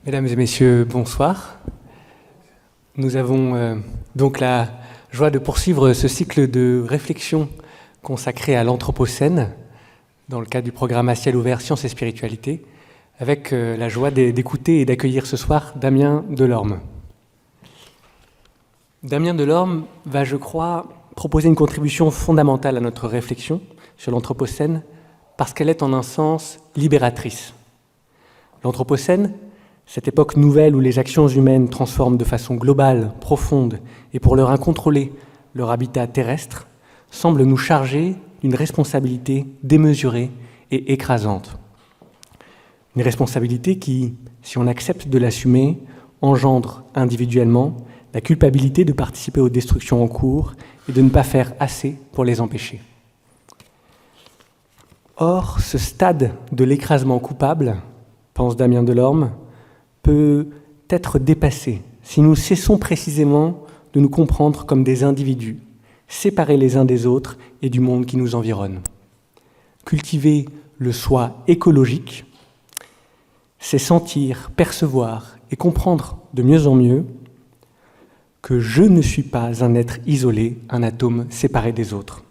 Mesdames et messieurs, bonsoir. Nous avons donc la joie de poursuivre ce cycle de réflexion consacré à l'Anthropocène dans le cadre du programme À ciel ouvert Sciences et Spiritualité, avec la joie d'écouter et d'accueillir ce soir Damien Delorme. Damien Delorme va, je crois, proposer une contribution fondamentale à notre réflexion sur l'Anthropocène parce qu'elle est en un sens libératrice. L'Anthropocène, cette époque nouvelle où les actions humaines transforment de façon globale, profonde et pour l'heure incontrôlée leur habitat terrestre, semble nous charger d'une responsabilité démesurée et écrasante. Une responsabilité qui, si on accepte de l'assumer, engendre individuellement la culpabilité de participer aux destructions en cours et de ne pas faire assez pour les empêcher. Or, ce stade de l'écrasement coupable, pense Damien Delorme, peut être dépassé si nous cessons précisément de nous comprendre comme des individus, séparés les uns des autres et du monde qui nous environne. Cultiver le soi écologique, c'est sentir, percevoir et comprendre de mieux en mieux que je ne suis pas un être isolé, un atome séparé des autres.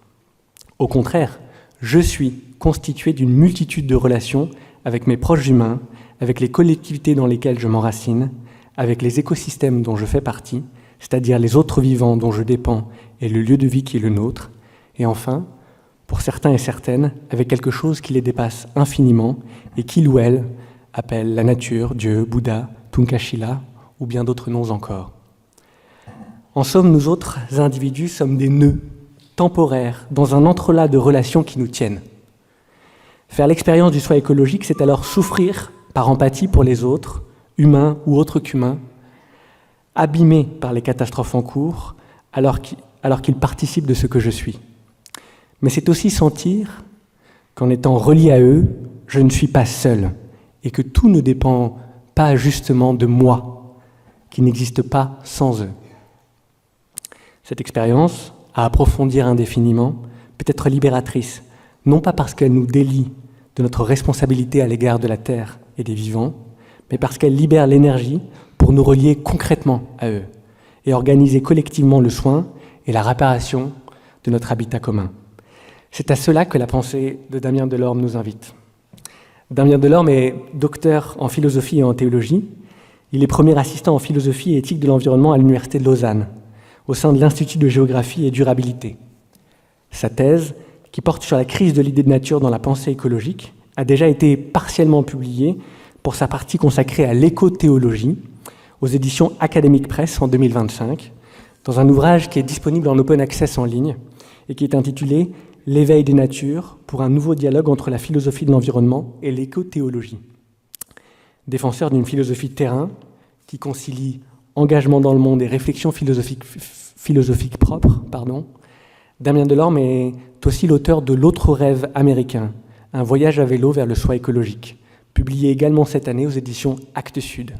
Au contraire, je suis constitué d'une multitude de relations avec mes proches humains, avec les collectivités dans lesquelles je m'enracine, avec les écosystèmes dont je fais partie, c'est-à-dire les autres vivants dont je dépends et le lieu de vie qui est le nôtre, et enfin, pour certains et certaines, avec quelque chose qui les dépasse infiniment et qu'il ou elle appelle la nature, Dieu, Bouddha, Tunkashila ou bien d'autres noms encore. En somme, nous autres individus sommes des nœuds temporaires dans un entrelac de relations qui nous tiennent. Faire l'expérience du soi écologique, c'est alors souffrir par empathie pour les autres, humains ou autres qu'humains, abîmés par les catastrophes en cours, alors qu'ils participent de ce que je suis. Mais c'est aussi sentir qu'en étant relié à eux, je ne suis pas seul, et que tout ne dépend pas justement de moi, qui n'existe pas sans eux. Cette expérience, à approfondir indéfiniment, peut être libératrice, non pas parce qu'elle nous délie de notre responsabilité à l'égard de la Terre et des vivants, mais parce qu'elle libère l'énergie pour nous relier concrètement à eux et organiser collectivement le soin et la réparation de notre habitat commun. C'est à cela que la pensée de Damien Delorme nous invite. Damien Delorme est docteur en philosophie et en théologie. Il est premier assistant en philosophie et éthique de l'environnement à l'Université de Lausanne, au sein de l'Institut de géographie et durabilité. Sa thèse, qui porte sur la crise de l'idée de nature dans la pensée écologique, a déjà été partiellement publiée pour sa partie consacrée à l'écothéologie aux éditions Académique Presse en 2025, dans un ouvrage qui est disponible en open access en ligne et qui est intitulé « L'éveil des natures pour un nouveau dialogue entre la philosophie de l'environnement et l'écothéologie ». Défenseur d'une philosophie de terrain qui concilie engagement dans le monde et réflexion philosophique propre, Damien Delorme est aussi l'auteur de L'autre rêve américain, un voyage à vélo vers le soi écologique, publié également cette année aux éditions Actes Sud.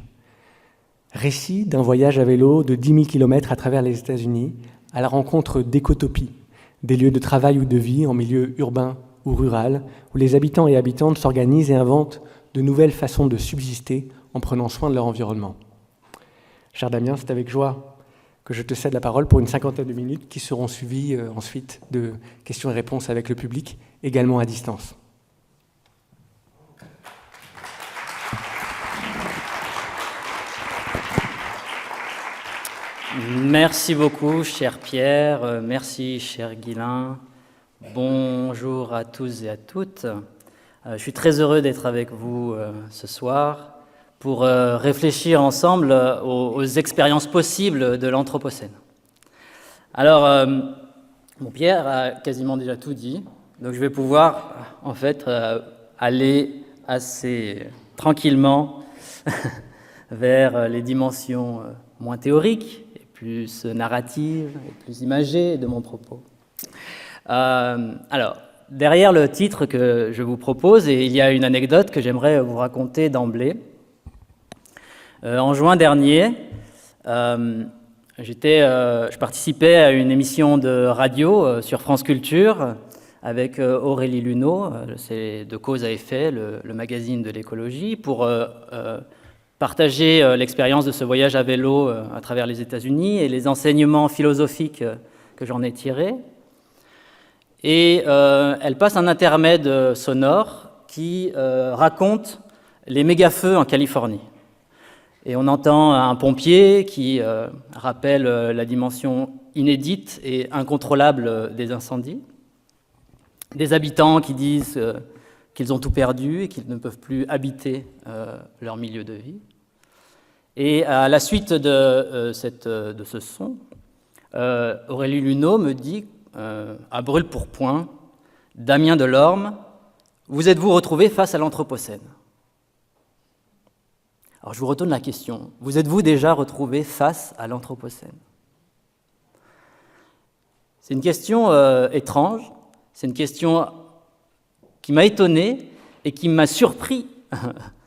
Récit d'un voyage à vélo de 10 000 km à travers les États-Unis, à la rencontre d'écotopies, des lieux de travail ou de vie en milieu urbain ou rural, où les habitants et habitantes s'organisent et inventent de nouvelles façons de subsister en prenant soin de leur environnement. Cher Damien, c'est avec joie que je te cède la parole pour une 50aine de minutes qui seront suivies ensuite de questions et réponses avec le public, également à distance. Merci beaucoup, cher Pierre. Merci, cher Guilain. Bonjour à tous et à toutes. Je suis très heureux d'être avec vous ce soir pour réfléchir ensemble aux expériences possibles de l'Anthropocène. Alors, Pierre a quasiment déjà tout dit, donc je vais pouvoir en fait aller assez tranquillement vers les dimensions moins théoriques, et plus narratives, et plus imagées de mon propos. Alors, derrière le titre que je vous propose, il y a une anecdote que j'aimerais vous raconter d'emblée. En juin dernier, je participais à une émission de radio sur France Culture avec Aurélie Luneau, c'est de Cause à effet, le magazine de l'écologie, pour partager l'expérience de ce voyage à vélo à travers les États-Unis et les enseignements philosophiques que j'en ai tirés. Et elle passe un intermède sonore qui raconte les méga-feux en Californie. Et on entend un pompier qui rappelle la dimension inédite et incontrôlable des incendies, des habitants qui disent qu'ils ont tout perdu et qu'ils ne peuvent plus habiter leur milieu de vie. Et à la suite de ce son, Aurélie Luneau me dit, à brûle-pourpoint, « Damien Delorme, vous êtes-vous retrouvé face à l'Anthropocène ?» Alors je vous retourne la question, vous êtes-vous déjà retrouvé face à l'Anthropocène? C'est une question étrange, c'est une question qui m'a étonné et qui m'a surpris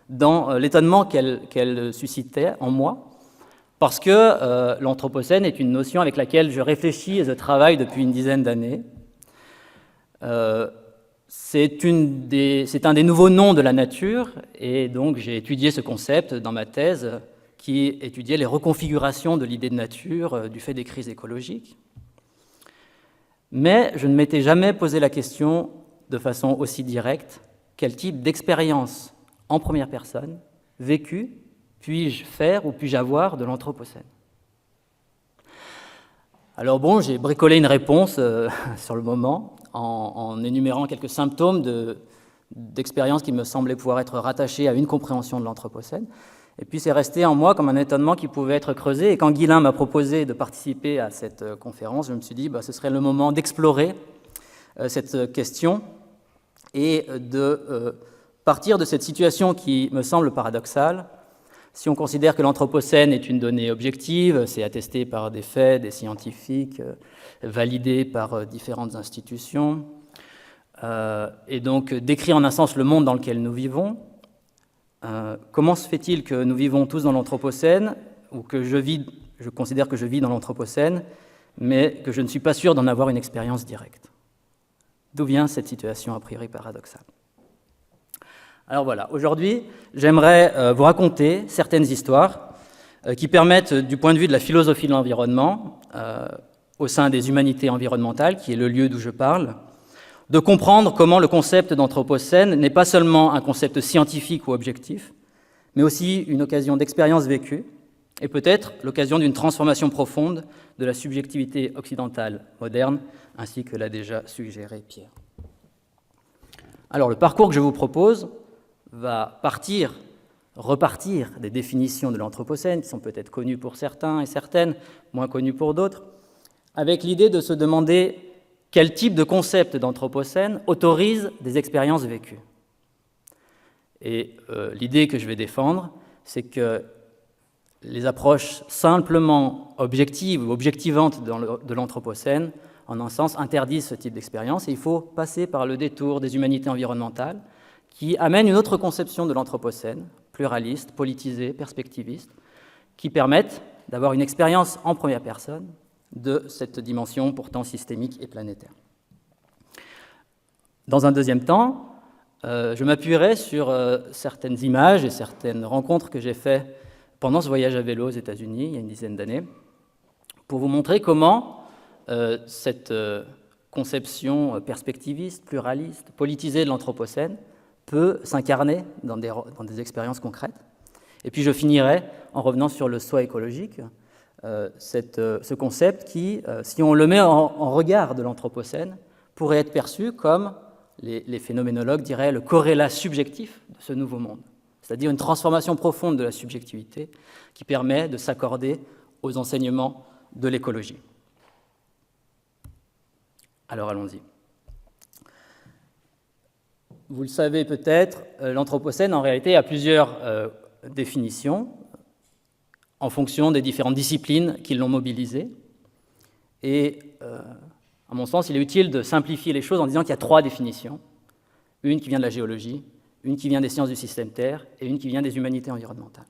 dans l'étonnement qu'elle suscitait en moi, parce que l'Anthropocène est une notion avec laquelle je réfléchis et je travaille depuis une dizaine d'années. C'est un des nouveaux noms de la nature, et donc j'ai étudié ce concept dans ma thèse qui étudiait les reconfigurations de l'idée de nature du fait des crises écologiques. Mais je ne m'étais jamais posé la question de façon aussi directe, quel type d'expérience en première personne, vécue, puis-je faire ou puis-je avoir de l'Anthropocène? Alors bon, j'ai bricolé une réponse sur le moment, en énumérant quelques symptômes d'expériences qui me semblaient pouvoir être rattachés à une compréhension de l'Anthropocène. Et puis c'est resté en moi comme un étonnement qui pouvait être creusé. Et quand Guilain m'a proposé de participer à cette conférence, je me suis dit ce serait le moment d'explorer cette question et de partir de cette situation qui me semble paradoxale. Si on considère que l'Anthropocène est une donnée objective, c'est attesté par des faits, des scientifiques, validé par différentes institutions, et donc décrit en un sens le monde dans lequel nous vivons, comment se fait-il que nous vivons tous dans l'Anthropocène, ou que je considère que je vis dans l'Anthropocène, mais que je ne suis pas sûr d'en avoir une expérience directe? D'où vient cette situation a priori paradoxale? Alors voilà, aujourd'hui, j'aimerais vous raconter certaines histoires qui permettent, du point de vue de la philosophie de l'environnement, au sein des humanités environnementales, qui est le lieu d'où je parle, de comprendre comment le concept d'Anthropocène n'est pas seulement un concept scientifique ou objectif, mais aussi une occasion d'expérience vécue, et peut-être l'occasion d'une transformation profonde de la subjectivité occidentale moderne, ainsi que l'a déjà suggéré Pierre. Alors le parcours que je vous propose va repartir des définitions de l'Anthropocène, qui sont peut-être connues pour certains et certaines, moins connues pour d'autres, avec l'idée de se demander quel type de concept d'Anthropocène autorise des expériences vécues. Et l'idée que je vais défendre, c'est que les approches simplement objectives ou objectivantes de l'Anthropocène, en un sens, interdisent ce type d'expérience, et il faut passer par le détour des humanités environnementales, qui amène une autre conception de l'Anthropocène, pluraliste, politisée, perspectiviste, qui permettent d'avoir une expérience en première personne de cette dimension pourtant systémique et planétaire. Dans un deuxième temps, je m'appuierai sur certaines images et certaines rencontres que j'ai faites pendant ce voyage à vélo aux États-Unis, il y a une dizaine d'années, pour vous montrer comment cette conception perspectiviste, pluraliste, politisée de l'Anthropocène peut s'incarner dans des expériences concrètes. Et puis je finirai en revenant sur le soi écologique, ce concept qui, si on le met en regard de l'Anthropocène, pourrait être perçu comme, les phénoménologues diraient, le corrélat subjectif de ce nouveau monde, c'est-à-dire une transformation profonde de la subjectivité qui permet de s'accorder aux enseignements de l'écologie. Alors allons-y. Vous le savez peut-être, l'Anthropocène, en réalité, a plusieurs définitions en fonction des différentes disciplines qui l'ont mobilisé. Et, à mon sens, il est utile de simplifier les choses en disant qu'il y a 3 définitions. Une qui vient de la géologie, une qui vient des sciences du système Terre et une qui vient des humanités environnementales.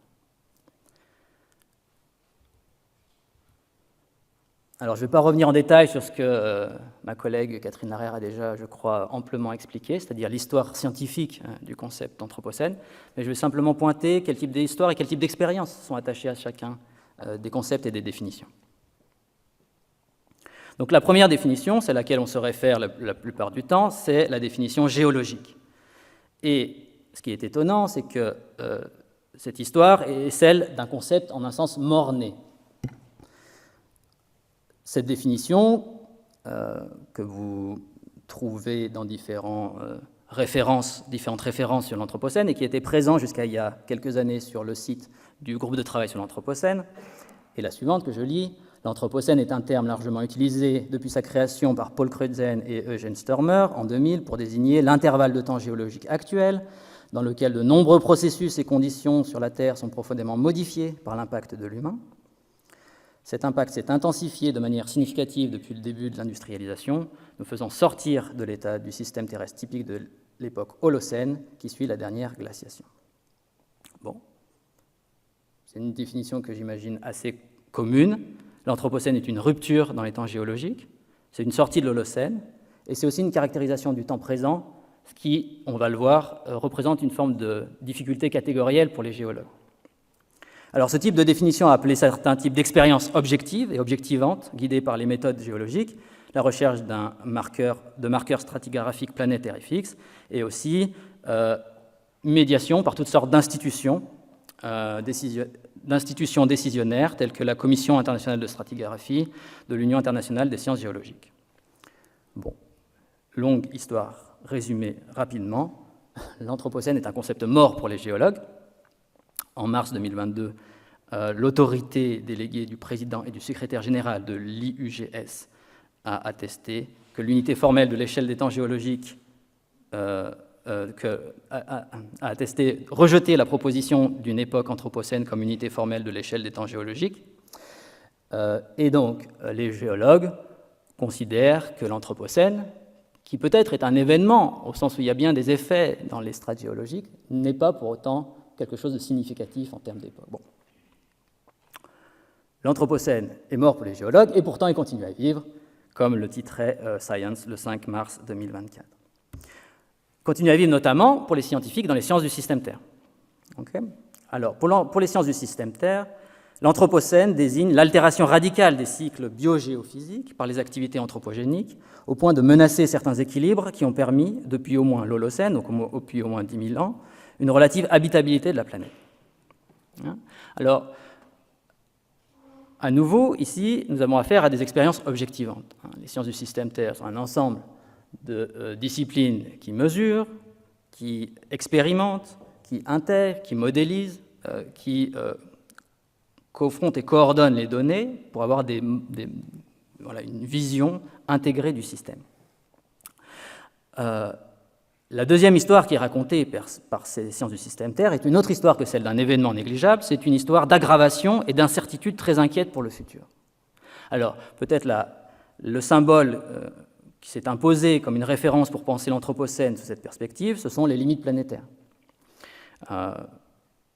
Alors, je ne vais pas revenir en détail sur ce que ma collègue Catherine Larère a déjà, je crois, amplement expliqué, c'est-à-dire l'histoire scientifique du concept d'anthropocène, mais je vais simplement pointer quel type d'histoire et quel type d'expériences sont attachées à chacun des concepts et des définitions. Donc la première définition, c'est à laquelle on se réfère la plupart du temps, c'est la définition géologique. Et ce qui est étonnant, c'est que cette histoire est celle d'un concept en un sens mort-né. Cette définition, que vous trouvez dans différentes références sur l'Anthropocène et qui était présente jusqu'à il y a quelques années sur le site du groupe de travail sur l'Anthropocène, est la suivante que je lis. L'Anthropocène est un terme largement utilisé depuis sa création par Paul Crutzen et Eugene Sturmer en 2000 pour désigner l'intervalle de temps géologique actuel dans lequel de nombreux processus et conditions sur la Terre sont profondément modifiés par l'impact de l'humain. Cet impact s'est intensifié de manière significative depuis le début de l'industrialisation, nous faisant sortir de l'état du système terrestre typique de l'époque Holocène qui suit la dernière glaciation. Bon, c'est une définition que j'imagine assez commune. L'Anthropocène est une rupture dans les temps géologiques, c'est une sortie de l'Holocène, et c'est aussi une caractérisation du temps présent, ce qui, on va le voir, représente une forme de difficulté catégorielle pour les géologues. Alors, ce type de définition a appelé certains types d'expériences objectives et objectivantes, guidées par les méthodes géologiques, la recherche de marqueurs stratigraphiques planétaires et fixes, et aussi médiation par toutes sortes d'institutions décisionnaires, telles que la Commission internationale de stratigraphie de l'Union internationale des sciences géologiques. Bon, longue histoire résumée rapidement. L'Anthropocène est un concept mort pour les géologues. En mars 2022, l'autorité déléguée du président et du secrétaire général de l'IUGS a attesté que l'unité formelle de l'échelle des temps géologiques rejeté la proposition d'une époque anthropocène comme unité formelle de l'échelle des temps géologiques. Et donc, les géologues considèrent que l'Anthropocène, qui peut-être est un événement, au sens où il y a bien des effets dans les strates géologiques, n'est pas pour autant quelque chose de significatif en termes d'époque. Bon. L'Anthropocène est mort pour les géologues, et pourtant il continue à vivre, comme le titrait Science le 5 mars 2024. Il continue à vivre notamment pour les scientifiques dans les sciences du système Terre. Okay. Alors, pour les sciences du système Terre, l'Anthropocène désigne l'altération radicale des cycles biogéophysiques par les activités anthropogéniques, au point de menacer certains équilibres qui ont permis, depuis au moins l'Holocène, donc depuis au moins 10 000 ans, une relative habitabilité de la planète. Alors, à nouveau, ici, nous avons affaire à des expériences objectivantes. Les sciences du système Terre sont un ensemble de disciplines qui mesurent, qui expérimentent, qui intègrent, qui modélisent, qui confrontent et coordonnent les données pour avoir une vision intégrée du système. La deuxième histoire qui est racontée par ces sciences du système Terre est une autre histoire que celle d'un événement négligeable, c'est une histoire d'aggravation et d'incertitude très inquiète pour le futur. Alors, peut-être le symbole qui s'est imposé comme une référence pour penser l'Anthropocène sous cette perspective, ce sont les limites planétaires,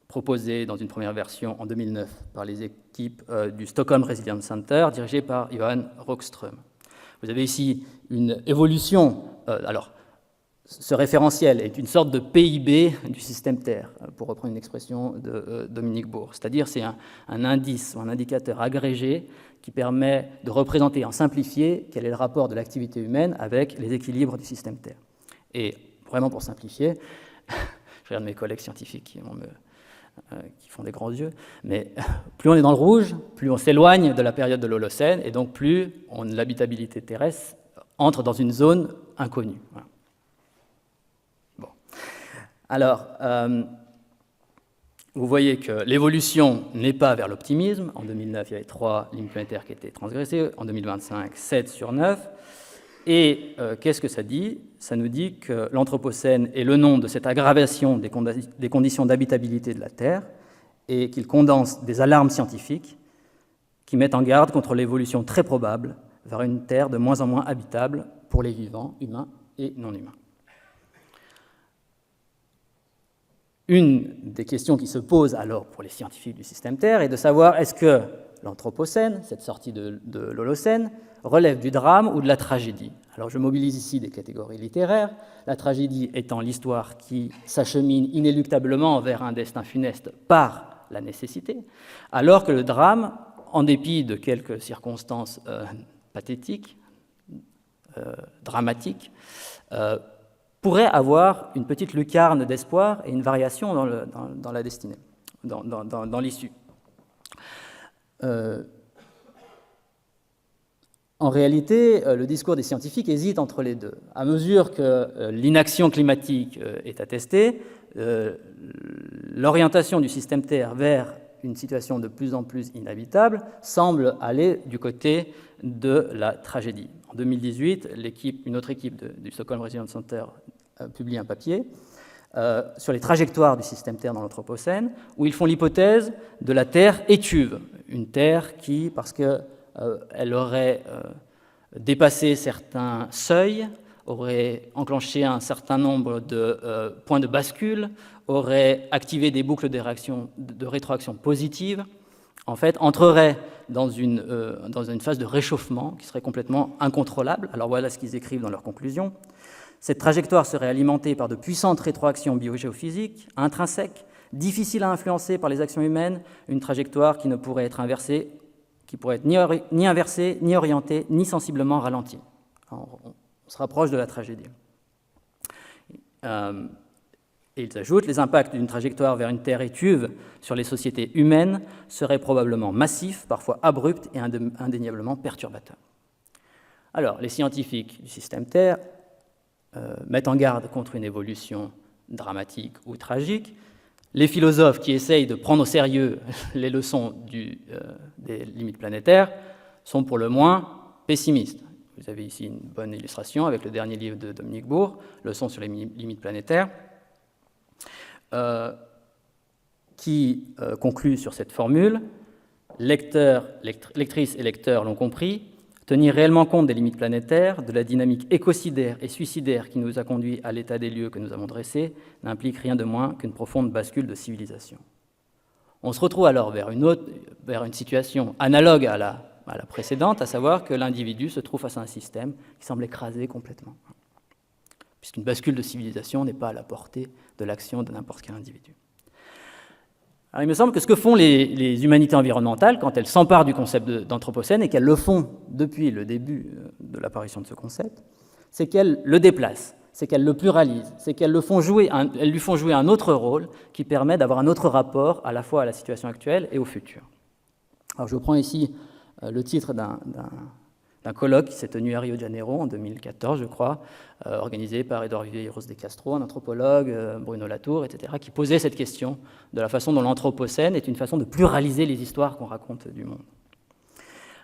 proposées dans une première version en 2009 par les équipes du Stockholm Resilience Center, dirigées par Johan Rockström. Vous avez ici une évolution. Ce référentiel est une sorte de PIB du système Terre, pour reprendre une expression de Dominique Bourg. C'est-à-dire c'est un indice ou un indicateur agrégé qui permet de représenter en simplifié quel est le rapport de l'activité humaine avec les équilibres du système Terre. Et vraiment pour simplifier, je regarde mes collègues scientifiques qui font des grands yeux, mais plus on est dans le rouge, plus on s'éloigne de la période de l'Holocène, et donc plus l'habitabilité terrestre entre dans une zone inconnue. Voilà. Alors, vous voyez que l'évolution n'est pas vers l'optimisme. En 2009, il y avait 3 lignes planétaires qui étaient transgressées. En 2025, 7 sur 9. Et qu'est-ce que ça dit ? Ça nous dit que l'Anthropocène est le nom de cette aggravation des conditions d'habitabilité de la Terre et qu'il condense des alarmes scientifiques qui mettent en garde contre l'évolution très probable vers une Terre de moins en moins habitable pour les vivants, humains et non humains. Une des questions qui se posent alors pour les scientifiques du système Terre est de savoir est-ce que l'Anthropocène, cette sortie de l'Holocène, relève du drame ou de la tragédie. Alors je mobilise ici des catégories littéraires, la tragédie étant l'histoire qui s'achemine inéluctablement vers un destin funeste par la nécessité, alors que le drame, en dépit de quelques circonstances pathétiques, dramatiques, pourrait avoir une petite lucarne d'espoir et une variation dans la destinée, dans l'issue. En réalité, le discours des scientifiques hésite entre les deux. À mesure que l'inaction climatique est attestée, l'orientation du système Terre vers une situation de plus en plus inhabitable semble aller du côté de la tragédie. En 2018, une autre équipe du Stockholm Resilience Center publie un papier sur les trajectoires du système Terre dans l'Anthropocène, où ils font l'hypothèse de la Terre étuve, une Terre qui, parce qu'elle aurait dépassé certains seuils, aurait enclenché un certain nombre de points de bascule, aurait activé des boucles de rétroaction positives, en fait, entrerait dans une phase de réchauffement qui serait complètement incontrôlable. Alors voilà ce qu'ils écrivent dans leurs conclusions. Cette trajectoire serait alimentée par de puissantes rétroactions biogéophysiques, intrinsèques, difficiles à influencer par les actions humaines, une trajectoire qui ne pourrait être inversée, qui pourrait être ni inversée, ni orientée, ni sensiblement ralentie. Alors, on se rapproche de la tragédie. Et ils ajoutent, les impacts d'une trajectoire vers une Terre étuve sur les sociétés humaines seraient probablement massifs, parfois abrupts et indéniablement perturbateurs. Alors, les scientifiques du système Terre mettent en garde contre une évolution dramatique ou tragique. Les philosophes qui essayent de prendre au sérieux les leçons des limites planétaires sont pour le moins pessimistes. Vous avez ici une bonne illustration avec le dernier livre de Dominique Bourg, Leçons sur les limites planétaires, qui conclut sur cette formule. Lectrices et lecteurs l'ont compris, tenir réellement compte des limites planétaires, de la dynamique écocidaire et suicidaire qui nous a conduit à l'état des lieux que nous avons dressé, n'implique rien de moins qu'une profonde bascule de civilisation. On se retrouve alors vers une situation analogue à la précédente, à savoir que l'individu se trouve face à un système qui semble écrasé complètement, puisqu'une bascule de civilisation n'est pas à la portée de l'action de n'importe quel individu. Alors, il me semble que ce que font les humanités environnementales quand elles s'emparent du concept d'anthropocène, et qu'elles le font depuis le début de l'apparition de ce concept, c'est qu'elles le déplacent, c'est qu'elles le pluralisent, c'est qu'elles lui font jouer un autre rôle qui permet d'avoir un autre rapport à la fois à la situation actuelle et au futur. Alors, je prends ici le titre d'un colloque qui s'est tenu à Rio de Janeiro en 2014, je crois, organisé par Edouard Viveiros de Castro, un anthropologue, Bruno Latour, etc., qui posait cette question de la façon dont l'anthropocène est une façon de pluraliser les histoires qu'on raconte du monde.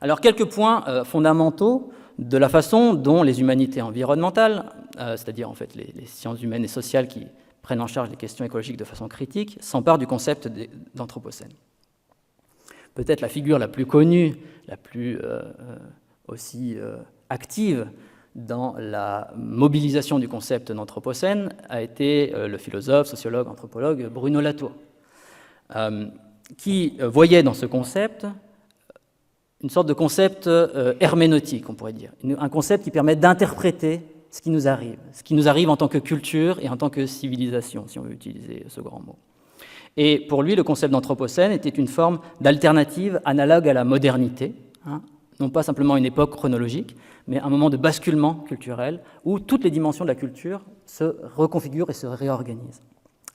Alors, quelques points fondamentaux de la façon dont les humanités environnementales, c'est-à-dire en fait les sciences humaines et sociales qui prennent en charge les questions écologiques de façon critique, s'emparent du concept d'anthropocène. Peut-être la figure la plus connue, la plus aussi active dans la mobilisation du concept d'anthropocène a été le philosophe, sociologue, anthropologue Bruno Latour, qui voyait dans ce concept une sorte de concept herméneutique, on pourrait dire, un concept qui permet d'interpréter ce qui nous arrive en tant que culture et en tant que civilisation, si on veut utiliser ce grand mot. Et pour lui, le concept d'anthropocène était une forme d'alternative analogue à la modernité, non pas simplement une époque chronologique, mais un moment de basculement culturel où toutes les dimensions de la culture se reconfigurent et se réorganisent.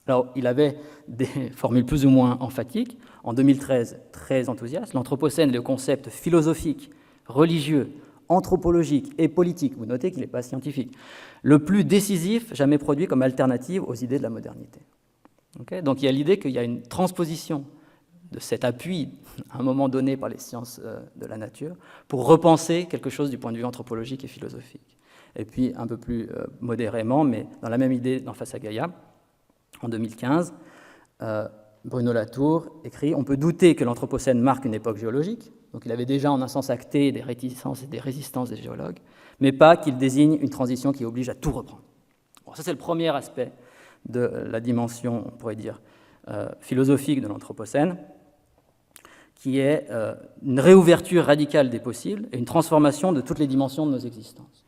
Alors, il avait des formules plus ou moins emphatiques. En 2013, très enthousiaste, l'anthropocène est le concept philosophique, religieux, anthropologique et politique, vous notez qu'il n'est pas scientifique, le plus décisif jamais produit comme alternative aux idées de la modernité. Okay ? Donc il y a l'idée qu'il y a une transposition de cet appui à un moment donné par les sciences de la nature pour repenser quelque chose du point de vue anthropologique et philosophique. Et puis un peu plus modérément, mais dans la même idée dans Face à Gaïa, en 2015, Bruno Latour écrit « On peut douter que l'anthropocène marque une époque géologique », donc il avait déjà en un sens acté des réticences et des résistances des géologues, mais pas qu'il désigne une transition qui oblige à tout reprendre. Bon, ça c'est le premier aspect de la dimension, on pourrait dire, philosophique de l'anthropocène, qui est une réouverture radicale des possibles et une transformation de toutes les dimensions de nos existences.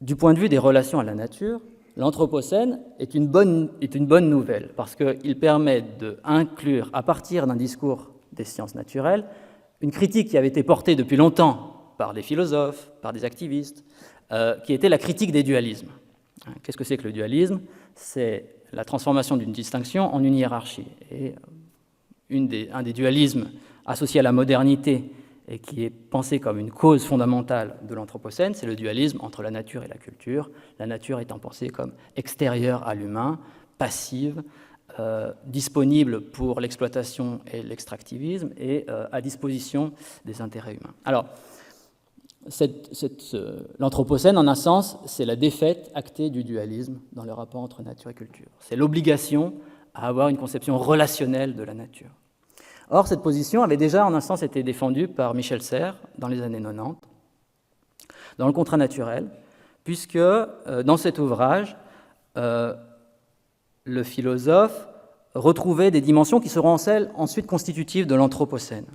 Du point de vue des relations à la nature, l'Anthropocène est une bonne nouvelle parce qu'il permet d'inclure, à partir d'un discours des sciences naturelles, une critique qui avait été portée depuis longtemps par des philosophes, par des activistes, qui était la critique des dualismes. Qu'est-ce que c'est que le dualisme ? C'est la transformation d'une distinction en une hiérarchie. Et un des dualismes associés à la modernité et qui est pensé comme une cause fondamentale de l'Anthropocène, c'est le dualisme entre la nature et la culture, la nature étant pensée comme extérieure à l'humain, passive, disponible pour l'exploitation et l'extractivisme, et à disposition des intérêts humains. Alors, l'Anthropocène, en un sens, c'est la défaite actée du dualisme dans le rapport entre nature et culture. C'est l'obligation à avoir une conception relationnelle de la nature. Or, cette position avait déjà, en un sens, été défendue par Michel Serres dans les années 90, dans le contrat naturel, puisque dans cet ouvrage, le philosophe retrouvait des dimensions qui seront celles ensuite constitutives de l'Anthropocène.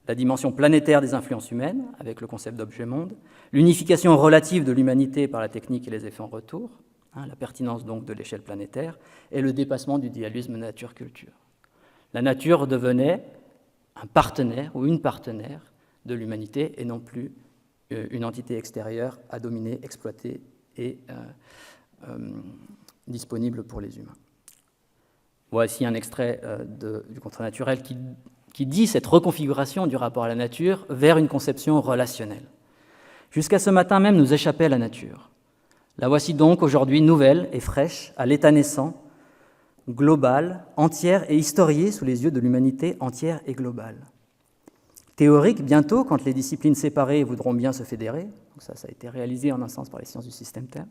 La dimension planétaire des influences humaines, avec le concept d'objet-monde, l'unification relative de l'humanité par la technique et les effets en retour, la pertinence donc de l'échelle planétaire, et le dépassement du dualisme nature-culture. La nature devenait un partenaire ou une partenaire de l'humanité et non plus une entité extérieure à dominer, exploiter et disponible pour les humains. Voici un extrait du contrat naturel qui dit cette reconfiguration du rapport à la nature vers une conception relationnelle. Jusqu'à ce matin même nous échappait la nature. La voici donc aujourd'hui nouvelle et fraîche, à l'état naissant, globale, entière et historiée sous les yeux de l'humanité entière et globale. Théorique bientôt, quand les disciplines séparées voudront bien se fédérer, donc ça a été réalisé en un sens par les sciences du système Terre,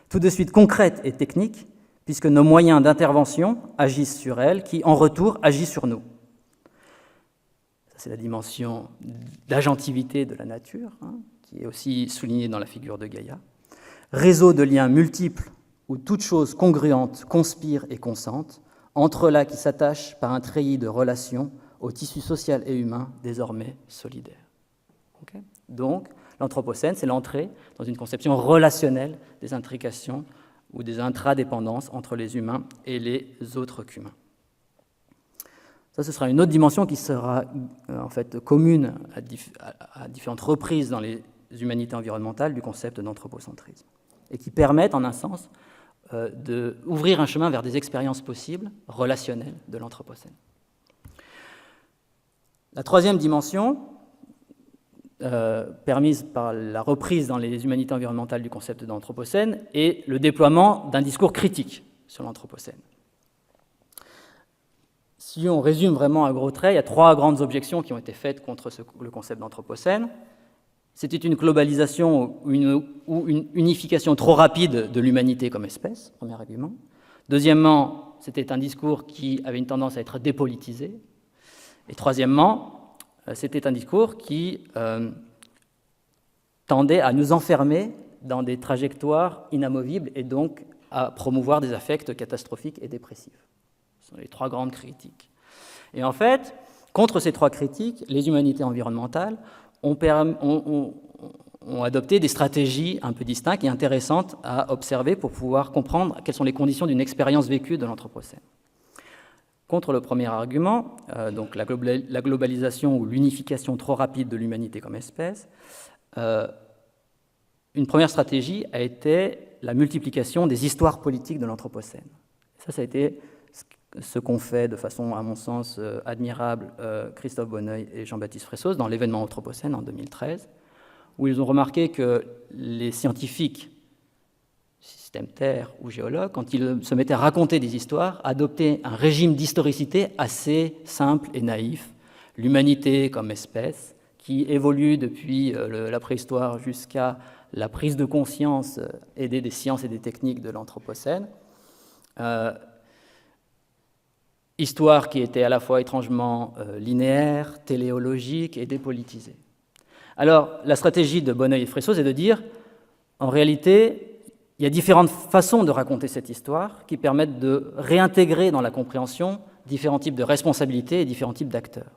tout de suite concrète et technique, puisque nos moyens d'intervention agissent sur elle, qui en retour agissent sur nous. Ça, c'est la dimension d'agentivité de la nature, qui est aussi soulignée dans la figure de Gaïa. Réseau de liens multiples où toute chose congruente conspire et consente, entre là qui s'attachent par un treillis de relations au tissu social et humain désormais solidaire. Okay ? Donc, l'Anthropocène, c'est l'entrée dans une conception relationnelle des intrications ou des intradépendances entre les humains et les autres qu'humains. Ça, ce sera une autre dimension qui sera en fait commune à différentes reprises dans les humanités environnementales du concept d'anthropocentrisme et qui permettent, en un sens, d'ouvrir un chemin vers des expériences possibles, relationnelles, de l'Anthropocène. La troisième dimension, permise par la reprise dans les humanités environnementales du concept d'Anthropocène, est le déploiement d'un discours critique sur l'Anthropocène. Si on résume vraiment à gros traits, il y a trois grandes objections qui ont été faites contre le concept d'Anthropocène. C'était une globalisation ou une unification trop rapide de l'humanité comme espèce, premier argument. Deuxièmement, c'était un discours qui avait une tendance à être dépolitisé. Et troisièmement, c'était un discours qui tendait à nous enfermer dans des trajectoires inamovibles et donc à promouvoir des affects catastrophiques et dépressifs. Ce sont les trois grandes critiques. Et en fait, contre ces trois critiques, les humanités environnementales ont adopté des stratégies un peu distinctes et intéressantes à observer pour pouvoir comprendre quelles sont les conditions d'une expérience vécue de l'Anthropocène. Contre le premier argument, donc la globalisation ou l'unification trop rapide de l'humanité comme espèce, une première stratégie a été la multiplication des histoires politiques de l'Anthropocène. Ça a été ce qu'ont fait de façon, à mon sens, admirable Christophe Bonneuil et Jean-Baptiste Fressos dans l'événement Anthropocène en 2013, où ils ont remarqué que les scientifiques, système Terre ou géologues, quand ils se mettaient à raconter des histoires, adoptaient un régime d'historicité assez simple et naïf, l'humanité comme espèce, qui évolue depuis la préhistoire jusqu'à la prise de conscience aidée des sciences et des techniques de l'Anthropocène. Histoire qui était à la fois étrangement linéaire, téléologique et dépolitisée. Alors, la stratégie de Bonneuil et Fressos est de dire, en réalité, il y a différentes façons de raconter cette histoire qui permettent de réintégrer dans la compréhension différents types de responsabilités et différents types d'acteurs.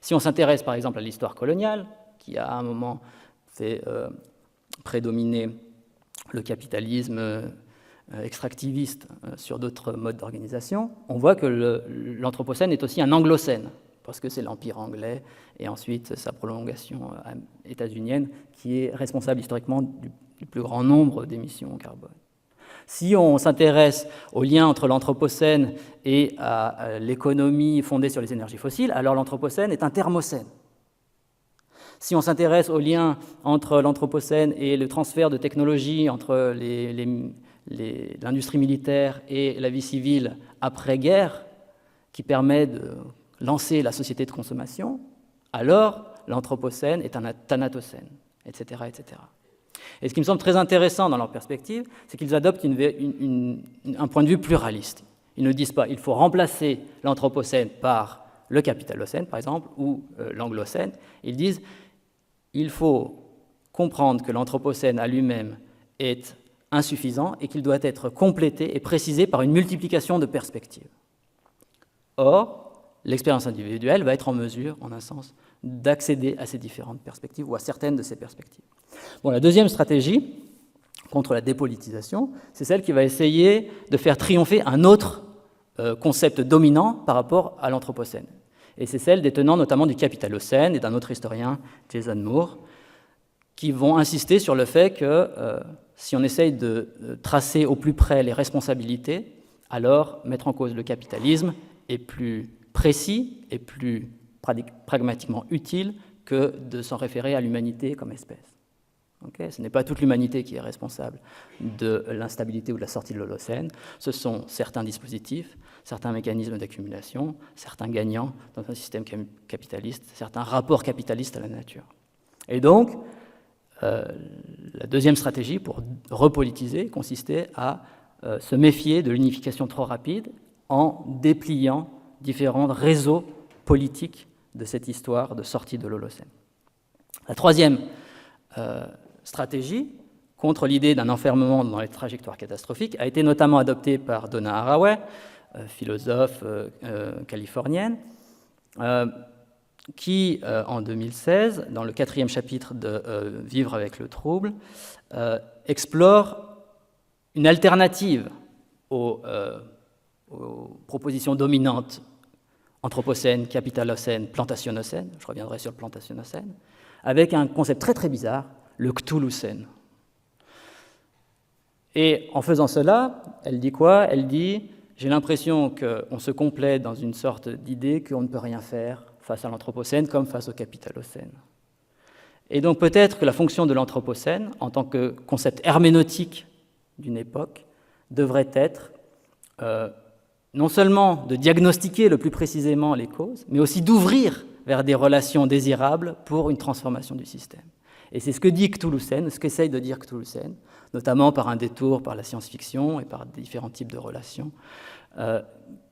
Si on s'intéresse par exemple à l'histoire coloniale, qui a à un moment fait prédominer le capitalisme extractiviste sur d'autres modes d'organisation, on voit que l'Anthropocène est aussi un anglocène, parce que c'est l'Empire anglais et ensuite sa prolongation états-unienne qui est responsable historiquement du plus grand nombre d'émissions en carbone. Si on s'intéresse au lien entre l'Anthropocène et à l'économie fondée sur les énergies fossiles, alors l'Anthropocène est un thermocène. Si on s'intéresse au lien entre l'Anthropocène et le transfert de technologies entre l'industrie militaire et la vie civile après-guerre, qui permet de lancer la société de consommation, alors l'Anthropocène est un thanatocène, etc., etc. Et ce qui me semble très intéressant dans leur perspective, c'est qu'ils adoptent un point de vue pluraliste. Ils ne disent pas il faut remplacer l'Anthropocène par le Capitalocène, par exemple, ou l'Anglocène. Ils disent il faut comprendre que l'Anthropocène à lui-même est insuffisant et qu'il doit être complété et précisé par une multiplication de perspectives. Or, l'expérience individuelle va être en mesure, en un sens, d'accéder à ces différentes perspectives ou à certaines de ces perspectives. Bon, la deuxième stratégie contre la dépolitisation, c'est celle qui va essayer de faire triompher un autre concept dominant par rapport à l'Anthropocène. Et c'est celle des tenants notamment du Capitalocène et d'un autre historien, Jason Moore, qui vont insister sur le fait que si on essaye de tracer au plus près les responsabilités, alors mettre en cause le capitalisme est plus précis et plus pragmatiquement utile que de s'en référer à l'humanité comme espèce. Okay, ce n'est pas toute l'humanité qui est responsable de l'instabilité ou de la sortie de l'Holocène, ce sont certains dispositifs, certains mécanismes d'accumulation, certains gagnants dans un système capitaliste, certains rapports capitalistes à la nature. Et donc, la deuxième stratégie pour repolitiser consistait à se méfier de l'unification trop rapide en dépliant différents réseaux politiques de cette histoire de sortie de l'Holocène. La troisième stratégie contre l'idée d'un enfermement dans les trajectoires catastrophiques a été notamment adoptée par Donna Haraway, philosophe californienne, qui, en 2016, dans le 4e chapitre de Vivre avec le trouble, explore une alternative aux propositions dominantes Anthropocène, Capitalocène, Plantationocène, je reviendrai sur le Plantationocène, avec un concept très très bizarre, le Cthulhucène. Et en faisant cela, elle dit quoi ? Elle dit « J'ai l'impression qu'on se complaît dans une sorte d'idée qu'on ne peut rien faire face à l'Anthropocène comme face au Capitalocène. » Et donc peut-être que la fonction de l'Anthropocène, en tant que concept herméneutique d'une époque, devrait être non seulement de diagnostiquer le plus précisément les causes, mais aussi d'ouvrir vers des relations désirables pour une transformation du système. Et c'est ce que dit Cthulhucène, ce qu'essaye de dire Cthulhucène, notamment par un détour par la science-fiction et par différents types de relations,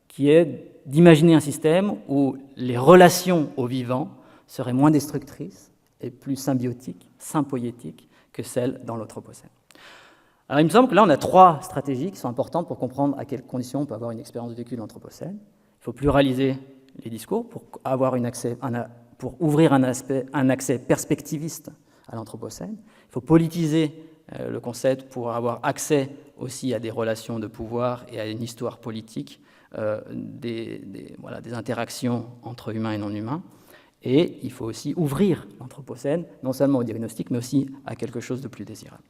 qui est d'imaginer un système où les relations au vivant seraient moins destructrices et plus symbiotiques, sympoétiques que celles dans l'Anthropocène. Alors il me semble que là on a trois stratégies qui sont importantes pour comprendre à quelles conditions on peut avoir une expérience vécue de l'Anthropocène. Il faut pluraliser les discours pour ouvrir un accès perspectiviste à l'Anthropocène. Il faut politiser le concept pour avoir accès aussi à des relations de pouvoir et à une histoire politique, des interactions entre humains et non humains. Et il faut aussi ouvrir l'Anthropocène, non seulement au diagnostic, mais aussi à quelque chose de plus désirable.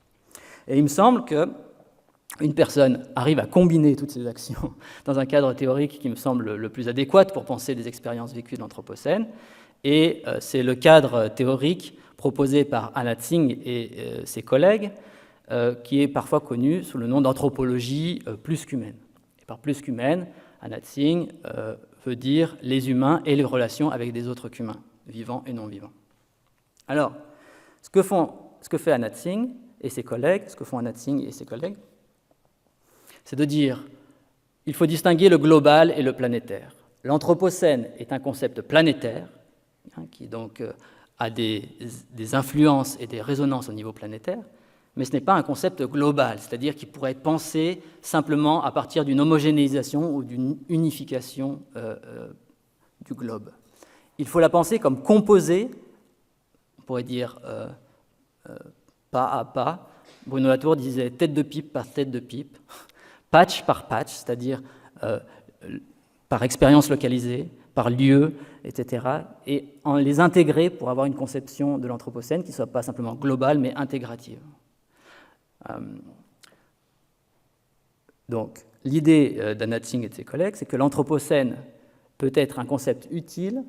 Et il me semble qu'une personne arrive à combiner toutes ces actions dans un cadre théorique qui me semble le plus adéquat pour penser des expériences vécues de l'Anthropocène. Et c'est le cadre théorique proposé par Anna Tsing et ses collègues, qui est parfois connu sous le nom d'anthropologie plus qu'humaine. Et par plus qu'humaine, Anna Tsing veut dire les humains et les relations avec des autres qu'humains, vivants et non vivants. Alors, ce que fait Anna Tsing et ses collègues, c'est de dire il faut distinguer le global et le planétaire. L'Anthropocène est un concept planétaire, qui donc a des influences et des résonances au niveau planétaire, mais ce n'est pas un concept global, c'est-à-dire qu'il pourrait être pensé simplement à partir d'une homogénéisation ou d'une unification du globe. Il faut la penser comme composée, on pourrait dire pas à pas. Bruno Latour disait tête de pipe par tête de pipe, patch par patch, c'est-à-dire par expérience localisée, par lieu, etc., et en les intégrer pour avoir une conception de l'Anthropocène qui ne soit pas simplement globale, mais intégrative. Donc, l'idée d'Anat Singh et de ses collègues, c'est que l'Anthropocène peut être un concept utile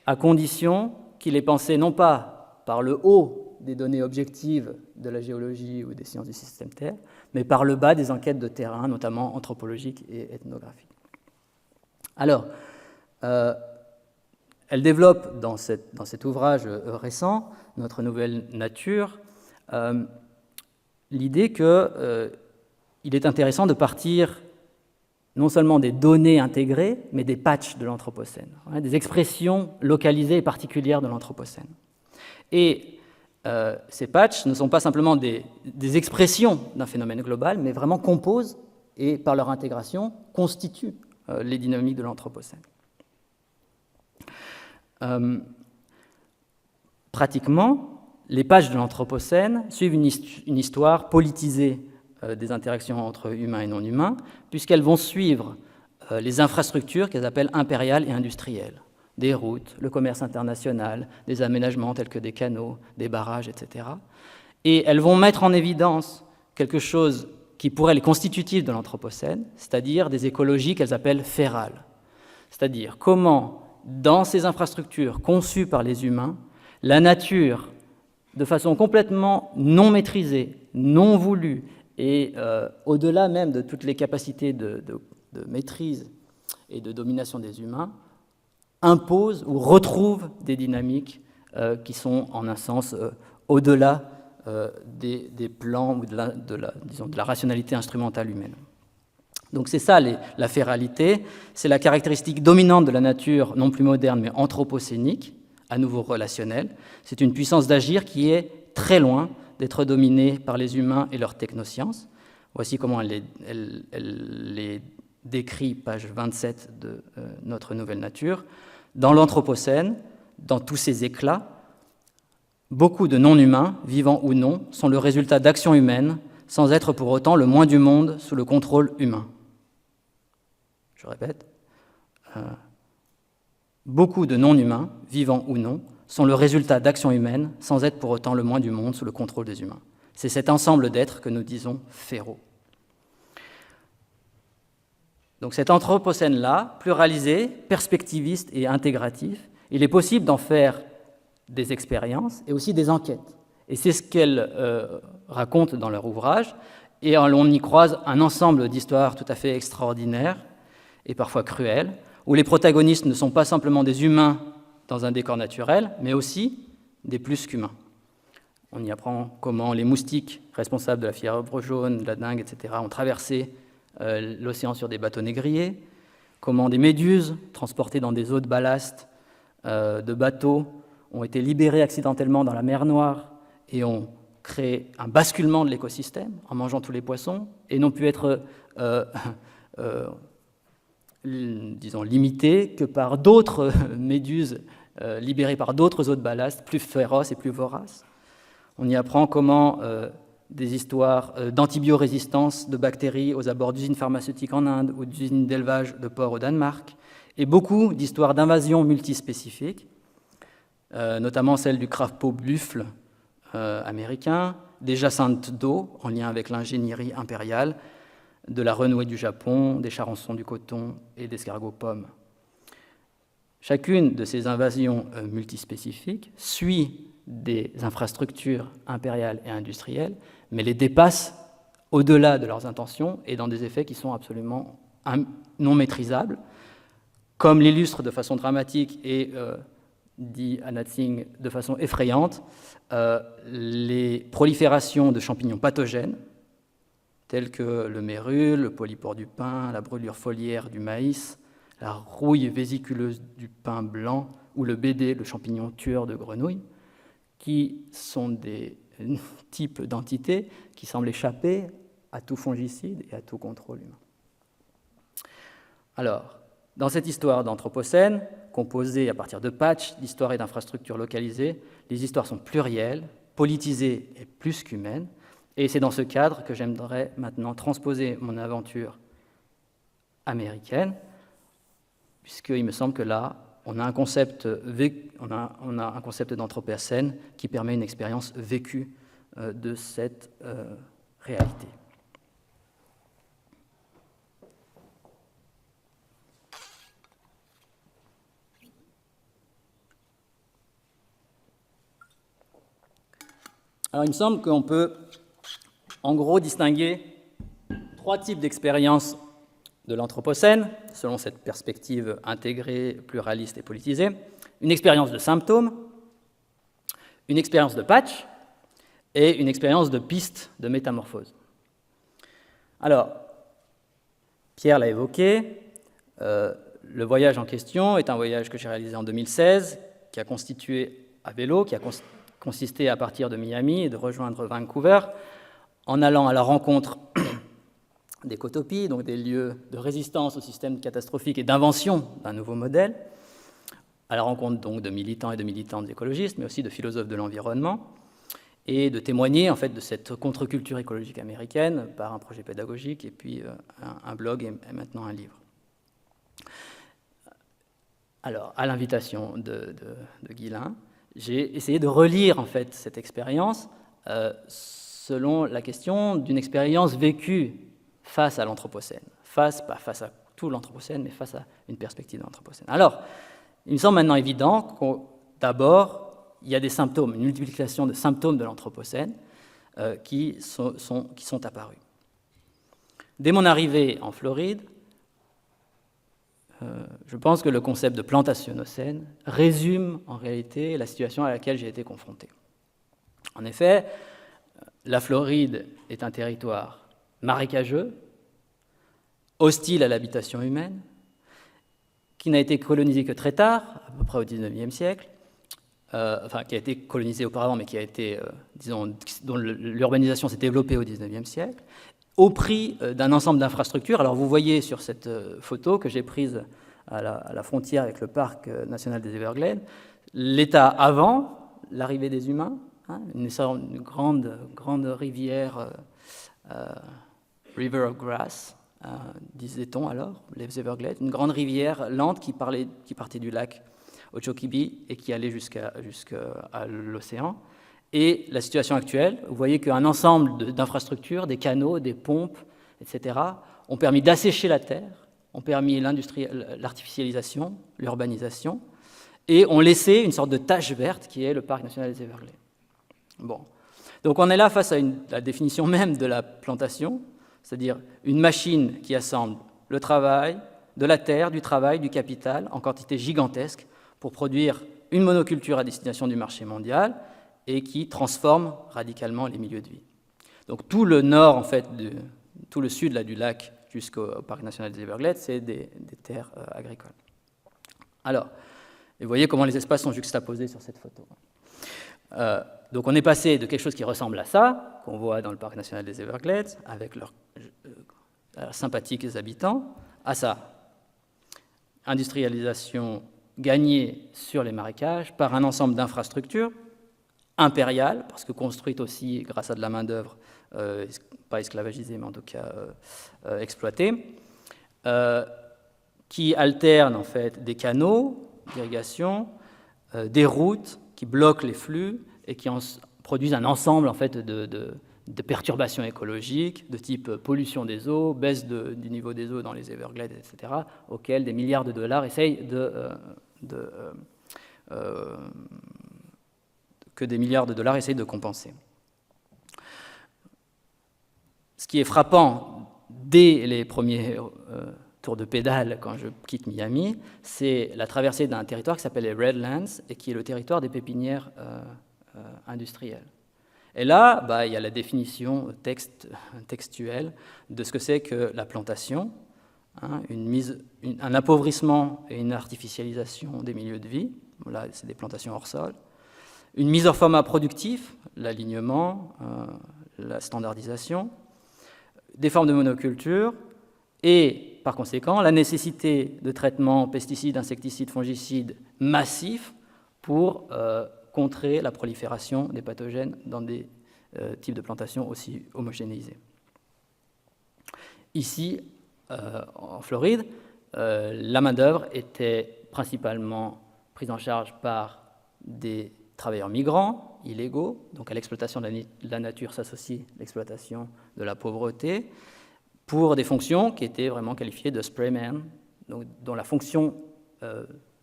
à condition qu'il est pensé non pas par le haut des données objectives de la géologie ou des sciences du système Terre, mais par le bas des enquêtes de terrain, notamment anthropologiques et ethnographiques. Alors, elle développe dans cet ouvrage récent, Notre nouvelle nature, l'idée qu'il est intéressant de partir non seulement des données intégrées, mais des patchs de l'Anthropocène, des expressions localisées et particulières de l'Anthropocène. Et ces patchs ne sont pas simplement des expressions d'un phénomène global, mais vraiment composent et, par leur intégration, constituent les dynamiques de l'Anthropocène. Pratiquement, les patchs de l'Anthropocène suivent une histoire politisée des interactions entre humains et non-humains, puisqu'elles vont suivre les infrastructures qu'elles appellent impériales et industrielles, des routes, le commerce international, des aménagements tels que des canaux, des barrages, etc. Et elles vont mettre en évidence quelque chose qui pourrait être constitutif de l'Anthropocène, c'est-à-dire des écologies qu'elles appellent férales. C'est-à-dire comment, dans ces infrastructures conçues par les humains, la nature, de façon complètement non maîtrisée, non voulue, et au-delà même de toutes les capacités de maîtrise et de domination des humains, impose ou retrouve des dynamiques qui sont en un sens au-delà des plans ou de la rationalité instrumentale humaine. Donc c'est ça la féralité, c'est la caractéristique dominante de la nature, non plus moderne mais anthropocénique, à nouveau relationnelle. C'est une puissance d'agir qui est très loin d'être dominée par les humains et leurs technosciences. Voici comment elle les décrit, page 27 de Notre nouvelle nature. Dans l'Anthropocène, dans tous ses éclats, beaucoup de non-humains, vivants ou non, sont le résultat d'actions humaines, sans être pour autant le moins du monde sous le contrôle humain. Je répète, beaucoup de non-humains, vivants ou non, sont le résultat d'actions humaines, sans être pour autant le moins du monde sous le contrôle des humains. C'est cet ensemble d'êtres que nous disons féraux. Donc cet Anthropocène-là, pluralisé, perspectiviste et intégratif, il est possible d'en faire des expériences et aussi des enquêtes. Et c'est ce qu'elles racontent dans leur ouvrage, et on y croise un ensemble d'histoires tout à fait extraordinaires et parfois cruelles, où les protagonistes ne sont pas simplement des humains dans un décor naturel, mais aussi des plus qu'humains. On y apprend comment les moustiques responsables de la fièvre jaune, de la dengue, etc., ont traversé l'océan sur des bateaux négriers, comment des méduses transportées dans des eaux de ballast de bateaux ont été libérées accidentellement dans la mer Noire et ont créé un basculement de l'écosystème en mangeant tous les poissons et n'ont pu être disons, limitées que par d'autres méduses libérées par d'autres eaux de ballast plus féroces et plus voraces. On y apprend comment des histoires d'antibiorésistance de bactéries aux abords d'usines pharmaceutiques en Inde ou d'usines d'élevage de porcs au Danemark, et beaucoup d'histoires d'invasions multispécifiques, notamment celle du crapaud buffle américain, des jacinthes d'eau en lien avec l'ingénierie impériale, de la renouée du Japon, des charançons du coton et d'escargots pommes. Chacune de ces invasions multispécifiques suit des infrastructures impériales et industrielles, mais les dépasse au-delà de leurs intentions et dans des effets qui sont absolument non maîtrisables, comme l'illustre de façon dramatique et, dit Anat Singh, de façon effrayante, les proliférations de champignons pathogènes, tels que le mérule, le polypore du pain, la brûlure foliaire du maïs, la rouille vésiculeuse du pain blanc ou le BD, le champignon tueur de grenouilles, qui sont des type d'entité qui semble échapper à tout fongicide et à tout contrôle humain. Alors, dans cette histoire d'Anthropocène, composée à partir de patchs, d'histoires et d'infrastructures localisées, les histoires sont plurielles, politisées et plus qu'humaines, et c'est dans ce cadre que j'aimerais maintenant transposer mon aventure américaine, puisqu'il me semble que là, on a un concept d'anthropocène qui permet une expérience vécue de cette réalité. Alors, il me semble qu'on peut, en gros, distinguer 3 types d'expériences de l'Anthropocène, selon cette perspective intégrée, pluraliste et politisée. Une expérience de symptômes, une expérience de patch et une expérience de piste de métamorphose. Alors, Pierre l'a évoqué, le voyage en question est un voyage que j'ai réalisé en 2016, qui a constitué à vélo, qui a consisté à partir de Miami et de rejoindre Vancouver, en allant à la rencontre des cotopies, donc des lieux de résistance au système catastrophique et d'invention d'un nouveau modèle, à la rencontre donc de militants et de militantes écologistes, mais aussi de philosophes de l'environnement, et de témoigner en fait de cette contre-culture écologique américaine par un projet pédagogique et puis un blog et maintenant un livre. Alors, à l'invitation de Guilain, j'ai essayé de relire en fait cette expérience selon la question d'une expérience vécue face à l'Anthropocène, pas face à tout l'Anthropocène, mais face à une perspective de l'Anthropocène. Alors, il me semble maintenant évident que d'abord, il y a des symptômes, une multiplication de symptômes de l'Anthropocène qui sont apparus. Dès mon arrivée en Floride, je pense que le concept de plantationocène résume en réalité la situation à laquelle j'ai été confronté. En effet, la Floride est un territoire marécageux, hostile à l'habitation humaine, qui n'a été colonisé que très tard, à peu près au XIXe siècle, qui a été colonisé auparavant, mais qui a été, dont l'urbanisation s'est développée au XIXe siècle, au prix d'un ensemble d'infrastructures. Alors vous voyez sur cette photo que j'ai prise à la frontière avec le parc national des Everglades, l'état avant l'arrivée des humains, une grande rivière, River of Grass, disait-on alors, les Everglades, une grande rivière lente qui partait du lac Okeechobee et qui allait jusqu'à l'océan. Et la situation actuelle, vous voyez qu'un ensemble d'infrastructures, des canaux, des pompes, etc., ont permis d'assécher la terre, ont permis l'artificialisation, l'urbanisation, et ont laissé une sorte de tache verte qui est le parc national des Everglades. Bon. Donc on est là face à la définition même de la plantation, c'est-à-dire une machine qui assemble le travail, de la terre, du travail, du capital, en quantité gigantesque, pour produire une monoculture à destination du marché mondial et qui transforme radicalement les milieux de vie. Donc tout le nord, en fait, tout le sud là, du lac jusqu'au parc national des Everglades, c'est des terres agricoles. Alors, et vous voyez comment les espaces sont juxtaposés sur cette photo. Donc on est passé de quelque chose qui ressemble à ça, qu'on voit dans le parc national des Everglades, avec leurs sympathiques habitants, à ça. Industrialisation gagnée sur les marécages par un ensemble d'infrastructures impériales, parce que construites aussi grâce à de la main-d'œuvre, pas esclavagisée, mais en tout cas exploitée, qui alternent en fait des canaux d'irrigation, des routes qui bloquent les flux et qui produisent un ensemble en fait de perturbations écologiques de type pollution des eaux, baisse du niveau des eaux dans les Everglades, etc., auxquelles des milliards de dollars essayent de compenser. Ce qui est frappant dès les premiers tours de pédale quand je quitte Miami, c'est la traversée d'un territoire qui s'appelle les Redlands et qui est le territoire des pépinières industrielles. Et là, il y a la définition textuelle de ce que c'est que la plantation, un appauvrissement et une artificialisation des milieux de vie. Là, c'est des plantations hors sol. Une mise en format productif, l'alignement, la standardisation, des formes de monoculture et, par conséquent, la nécessité de traitements pesticides, insecticides, fongicides massifs pour contrer la prolifération des pathogènes dans des types de plantations aussi homogénéisés. Ici, en Floride, la main-d'œuvre était principalement prise en charge par des travailleurs migrants, illégaux, donc à l'exploitation de la nature s'associe l'exploitation de la pauvreté, pour des fonctions qui étaient vraiment qualifiées de sprayman, donc, dont la fonction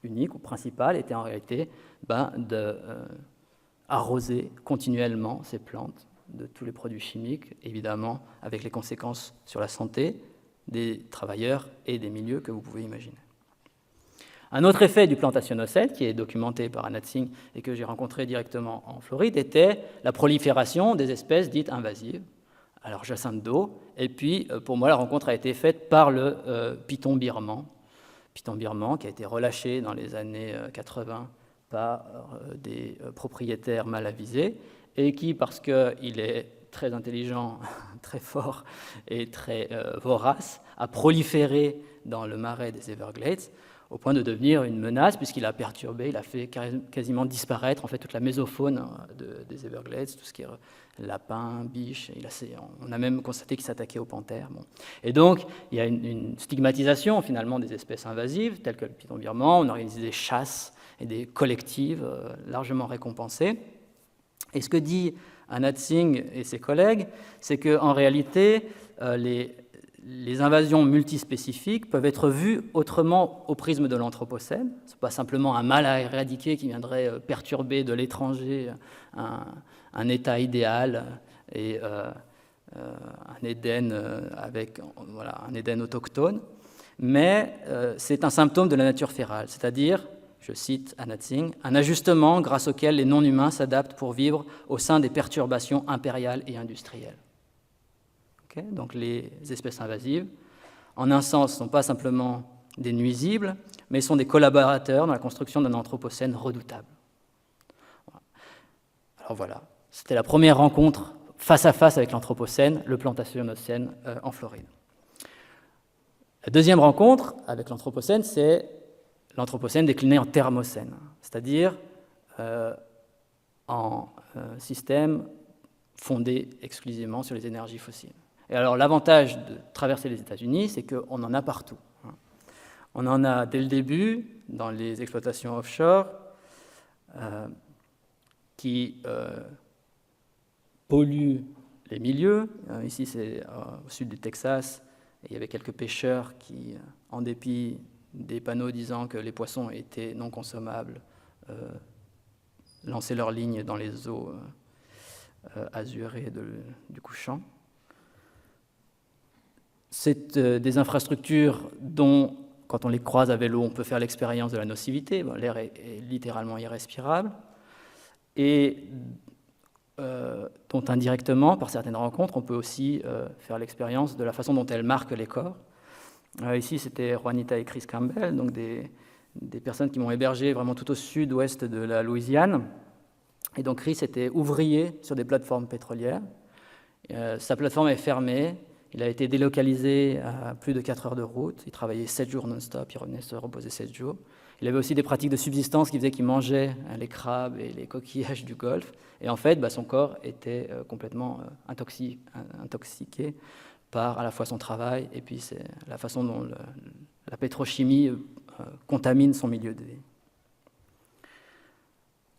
unique ou principale était en réalité d'arroser continuellement ces plantes de tous les produits chimiques, évidemment avec les conséquences sur la santé des travailleurs et des milieux que vous pouvez imaginer. Un autre effet du plantationocède, qui est documenté par Anat Singh et que j'ai rencontré directement en Floride, était la prolifération des espèces dites invasives, alors jacinthe d'eau, et puis pour moi la rencontre a été faite par le python birman qui a été relâché dans les années 80 par des propriétaires mal avisés, et qui, parce qu'il est très intelligent, très fort et très vorace, a proliféré dans le marais des Everglades, au point de devenir une menace, puisqu'il a perturbé, il a fait quasiment disparaître en fait, toute la mésofaune des Everglades, tout ce qui est lapins, biches. On a même constaté qu'il s'attaquait aux panthères. Bon. Et donc, il y a une stigmatisation finalement des espèces invasives, telles que le python birman. On organise des chasses et des collectives largement récompensées. Et ce que dit Anat Singh et ses collègues, c'est qu'en réalité, les invasions multispécifiques peuvent être vues autrement au prisme de l'Anthropocène. Ce n'est pas simplement un mal à éradiquer qui viendrait perturber de l'étranger un état idéal et un Éden un Éden autochtone, mais c'est un symptôme de la nature férale, c'est-à-dire, je cite Anat Singh, un ajustement grâce auquel les non-humains s'adaptent pour vivre au sein des perturbations impériales et industrielles. Donc les espèces invasives, en un sens, ne sont pas simplement des nuisibles, mais sont des collaborateurs dans la construction d'un anthropocène redoutable. Alors voilà, c'était la première rencontre face à face avec l'anthropocène, le plantationocène en Floride. La deuxième rencontre avec l'anthropocène, c'est l'anthropocène décliné en thermocène, c'est-à-dire en système fondé exclusivement sur les énergies fossiles. Et alors l'avantage de traverser les États-Unis, c'est qu'on en a partout. On en a dès le début dans les exploitations offshore qui polluent les milieux. Ici, c'est au sud du Texas, et il y avait quelques pêcheurs qui, en dépit des panneaux disant que les poissons étaient non consommables, lançaient leurs lignes dans les eaux azurées du couchant. C'est des infrastructures dont, quand on les croise à vélo, on peut faire l'expérience de la nocivité. Bon, l'air est littéralement irrespirable. Et dont indirectement, par certaines rencontres, on peut aussi faire l'expérience de la façon dont elles marquent les corps. Ici, c'était Juanita et Chris Campbell, donc des personnes qui m'ont hébergé vraiment tout au sud-ouest de la Louisiane. Et donc Chris était ouvrier sur des plateformes pétrolières. Sa plateforme est fermée. Il a été délocalisé à plus de 4 heures de route. Il travaillait 7 jours non-stop. Il revenait se reposer 7 jours. Il avait aussi des pratiques de subsistance qui faisaient qu'il mangeait les crabes et les coquillages du Golfe. Et en fait, son corps était complètement intoxiqué par à la fois son travail et puis c'est la façon dont la pétrochimie contamine son milieu de vie.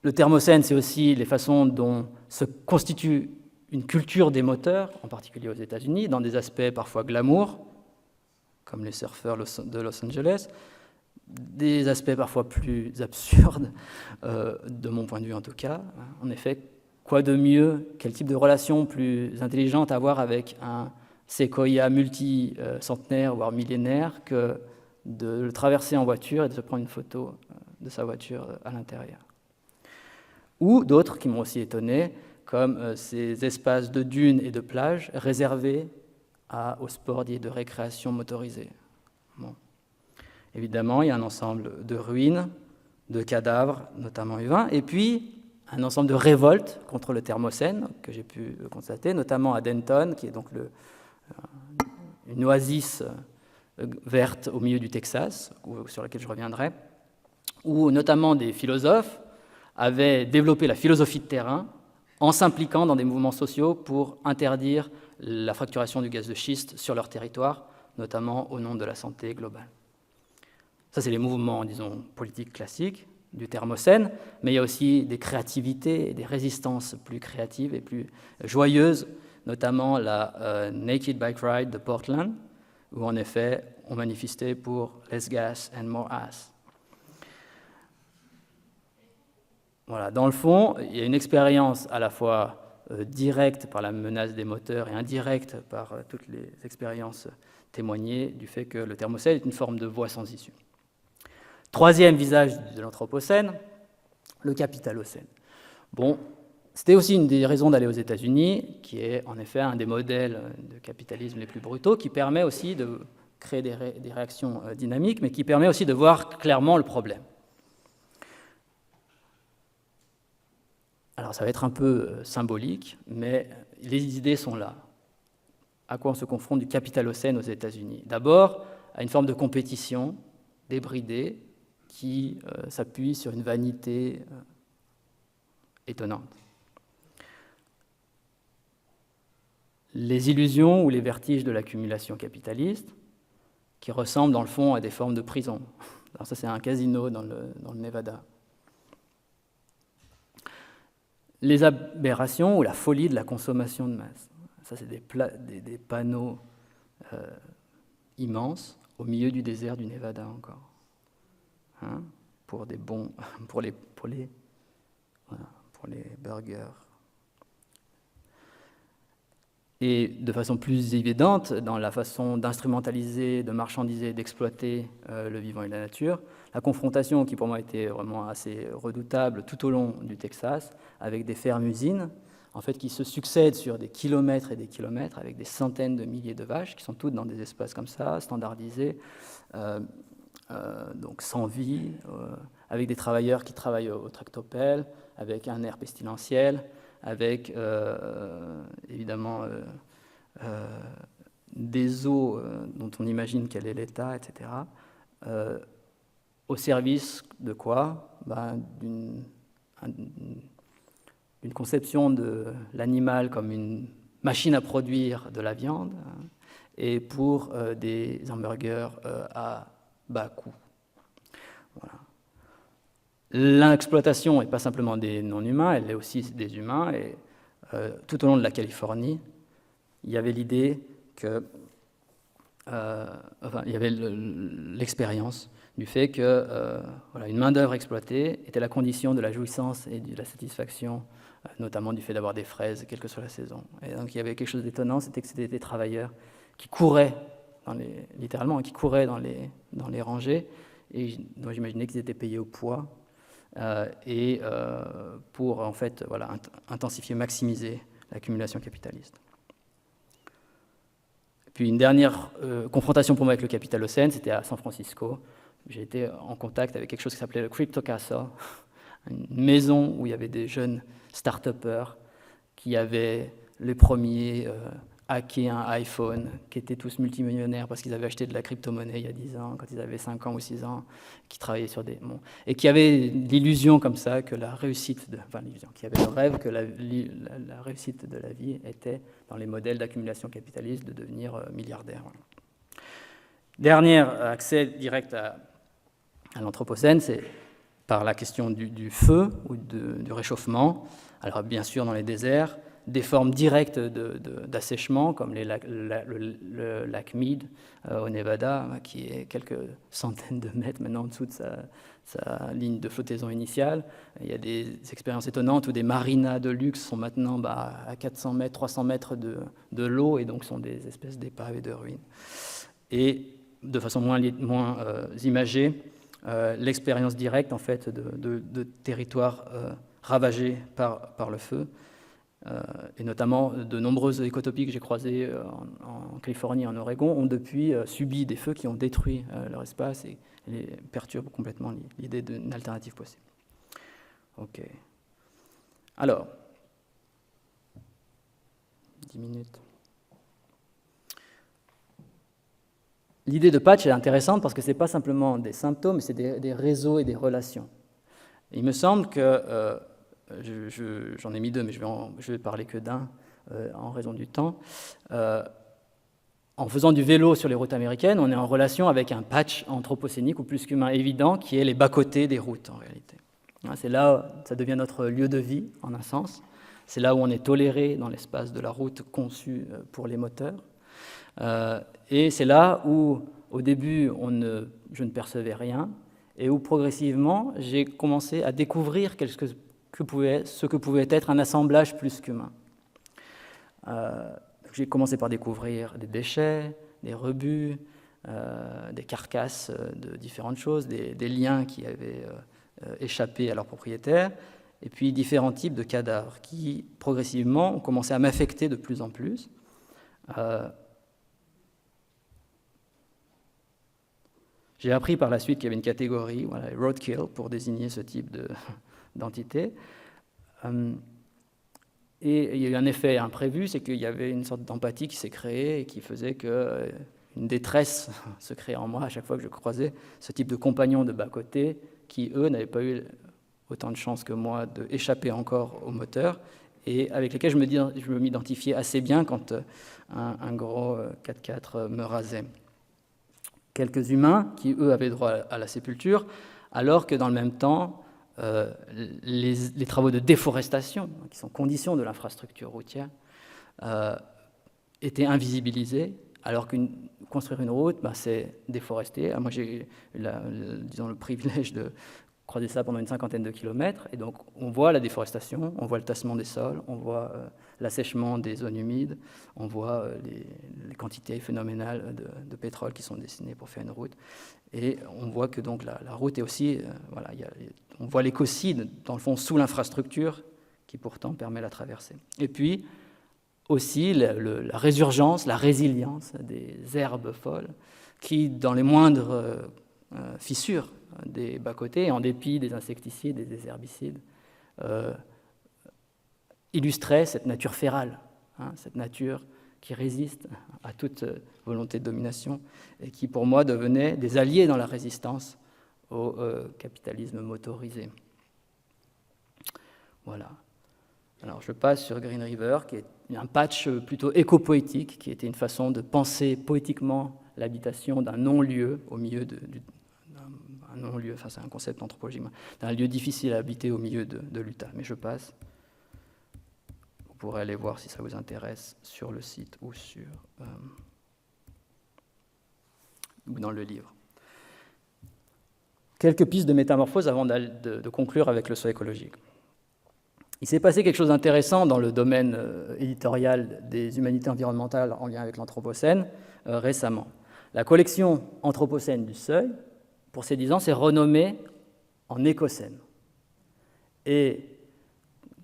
Le thermocène, c'est aussi les façons dont se constitue une culture des moteurs, en particulier aux États-Unis, dans des aspects parfois glamour, comme les surfeurs de Los Angeles, des aspects parfois plus absurdes, de mon point de vue en tout cas. En effet, quoi de mieux, quel type de relation plus intelligente à avoir avec un séquoia multi-centenaire, voire millénaire, que de le traverser en voiture et de se prendre une photo de sa voiture à l'intérieur. Ou d'autres qui m'ont aussi étonné, comme ces espaces de dunes et de plages réservés aux sports dits de récréation motorisée. Bon. Évidemment, il y a un ensemble de ruines, de cadavres, notamment humains, et puis un ensemble de révoltes contre le thermocène que j'ai pu constater, notamment à Denton, qui est donc une oasis verte au milieu du Texas, sur laquelle je reviendrai, où notamment des philosophes avaient développé la philosophie de terrain en s'impliquant dans des mouvements sociaux pour interdire la fracturation du gaz de schiste sur leur territoire, notamment au nom de la santé globale. Ça, c'est les mouvements, disons, politiques classiques du thermocène, mais il y a aussi des créativités et des résistances plus créatives et plus joyeuses, notamment la Naked Bike Ride de Portland, où en effet, on manifestait pour « less gas and more ass ». Voilà. Dans le fond, il y a une expérience à la fois directe par la menace des moteurs et indirecte par toutes les expériences témoignées du fait que le thermocène est une forme de voie sans issue. Troisième visage de l'Anthropocène, le capitalocène. Bon, c'était aussi une des raisons d'aller aux États-Unis, qui est en effet un des modèles de capitalisme les plus brutaux, qui permet aussi de créer des réactions dynamiques, mais qui permet aussi de voir clairement le problème. Alors ça va être un peu symbolique, mais les idées sont là. À quoi on se confronte du capitalocène aux États-Unis? D'abord, à une forme de compétition débridée qui s'appuie sur une vanité étonnante. Les illusions ou les vertiges de l'accumulation capitaliste, qui ressemblent dans le fond à des formes de prison. Alors ça, c'est un casino dans le Nevada. Les aberrations ou la folie de la consommation de masse. Ça, c'est des panneaux immenses au milieu du désert du Nevada encore. Hein, pour les burgers. Et de façon plus évidente, dans la façon d'instrumentaliser, de marchandiser, d'exploiter le vivant et la nature, la confrontation qui pour moi était vraiment assez redoutable tout au long du Texas, avec des fermes-usines, en fait, qui se succèdent sur des kilomètres et des kilomètres, avec des centaines de milliers de vaches, qui sont toutes dans des espaces comme ça, standardisés, donc sans vie, avec des travailleurs qui travaillent au tractopelle, avec un air pestilentiel, avec évidemment des eaux dont on imagine quel est l'état, etc., au service de quoi? D'une conception de l'animal comme une machine à produire de la viande, et pour des hamburgers à bas coût. Voilà. L'exploitation n'est pas simplement des non-humains, elle est aussi des humains, et tout au long de la Californie, il y avait l'idée que, il y avait l'expérience du fait que une main-d'œuvre exploitée était la condition de la jouissance et de la satisfaction, notamment du fait d'avoir des fraises, quelle que soit la saison. Et donc il y avait quelque chose d'étonnant, c'était que c'était des travailleurs qui couraient, littéralement, qui couraient dans les rangées, et dont j'imaginais qu'ils étaient payés au poids, pour en fait intensifier, maximiser l'accumulation capitaliste. Puis une dernière confrontation pour moi avec le capitalocène, c'était à San Francisco. J'ai été en contact avec quelque chose qui s'appelait le Crypto Castle, une maison où il y avait des jeunes start-upers qui avaient les premiers hacké un iPhone, qui étaient tous multimillionnaires parce qu'ils avaient acheté de la crypto-monnaie il y a 10 ans, quand ils avaient 5 ans ou 6 ans, qui travaillaient sur des... Bon, et qui avaient l'illusion comme ça que la réussite, qui avaient le rêve que la réussite de la vie était, dans les modèles d'accumulation capitaliste, de devenir milliardaire. Voilà. Dernier accès direct à l'Anthropocène, c'est par la question du feu ou du réchauffement. Alors bien sûr, dans les déserts, des formes directes d'assèchement, comme le lac Mead au Nevada, qui est quelques centaines de mètres maintenant en dessous de sa ligne de flottaison initiale. Il y a des expériences étonnantes où des marinas de luxe sont maintenant à 400 mètres, 300 mètres de l'eau, et donc sont des espèces d'épaves et de ruines. Et de façon moins imagée, l'expérience directe en fait, de territoires ravagés par le feu, et notamment de nombreuses écotopies que j'ai croisées en Californie et en Oregon ont depuis subi des feux qui ont détruit leur espace et les perturbent complètement l'idée d'une alternative possible. Ok. Alors, 10 minutes. L'idée de patch est intéressante parce que ce n'est pas simplement des symptômes, c'est des réseaux et des relations. Il me semble que, j'en ai mis deux, mais je vais parler que d'un en raison du temps. En faisant du vélo sur les routes américaines, on est en relation avec un patch anthropocénique ou plus qu'humain évident qui est les bas-côtés des routes en réalité. C'est là où ça devient notre lieu de vie en un sens. C'est là où on est toléré dans l'espace de la route conçu pour les moteurs. Et c'est là où, au début, je ne percevais rien et où progressivement, j'ai commencé à découvrir ce que pouvait être un assemblage plus qu'humain. J'ai commencé par découvrir des déchets, des rebuts, des carcasses de différentes choses, des liens qui avaient échappé à leurs propriétaires, et puis différents types de cadavres qui, progressivement, ont commencé à m'affecter de plus en plus. J'ai appris par la suite qu'il y avait une catégorie, roadkill, pour désigner ce type d'entité. Et il y a eu un effet imprévu, c'est qu'il y avait une sorte d'empathie qui s'est créée et qui faisait qu'une détresse se créait en moi à chaque fois que je croisais ce type de compagnons de bas-côté qui, eux, n'avaient pas eu autant de chance que moi d'échapper encore au moteur et avec lesquels je m'identifiais assez bien quand un gros 4x4 me rasait. Quelques humains qui, eux, avaient droit à la sépulture, alors que dans le même temps, les travaux de déforestation, qui sont conditions de l'infrastructure routière, étaient invisibilisés, alors que construire une route, c'est déforester. Moi, j'ai eu le privilège de croiser ça pendant une 50aine de kilomètres, et donc on voit la déforestation, on voit le tassement des sols, on voit l'assèchement des zones humides, on voit les quantités phénoménales de pétrole qui sont destinées pour faire une route, et on voit que donc la route est aussi, on voit l'écocide dans le fond sous l'infrastructure qui pourtant permet la traversée. Et puis aussi la résurgence, la résilience des herbes folles qui, dans les moindres fissures des bas-côtés, en dépit des insecticides et des herbicides, illustraient cette nature férale, cette nature qui résiste à toute volonté de domination et qui, pour moi, devenaient des alliés dans la résistance au capitalisme motorisé. Voilà. Alors, je passe sur Green River, qui est un patch plutôt éco-poétique, qui était une façon de penser poétiquement l'habitation d'un non-lieu au milieu d'un non-lieu, enfin c'est un concept anthropologique, d'un lieu difficile à habiter au milieu de l'Utah. Mais je passe. Vous pourrez aller voir si ça vous intéresse sur le site ou dans le livre. Quelques pistes de métamorphose avant de conclure avec le saut écologique. Il s'est passé quelque chose d'intéressant dans le domaine éditorial des humanités environnementales en lien avec l'Anthropocène récemment. La collection Anthropocène du Seuil, pour ces 10 ans, s'est renommée en Écocène. Et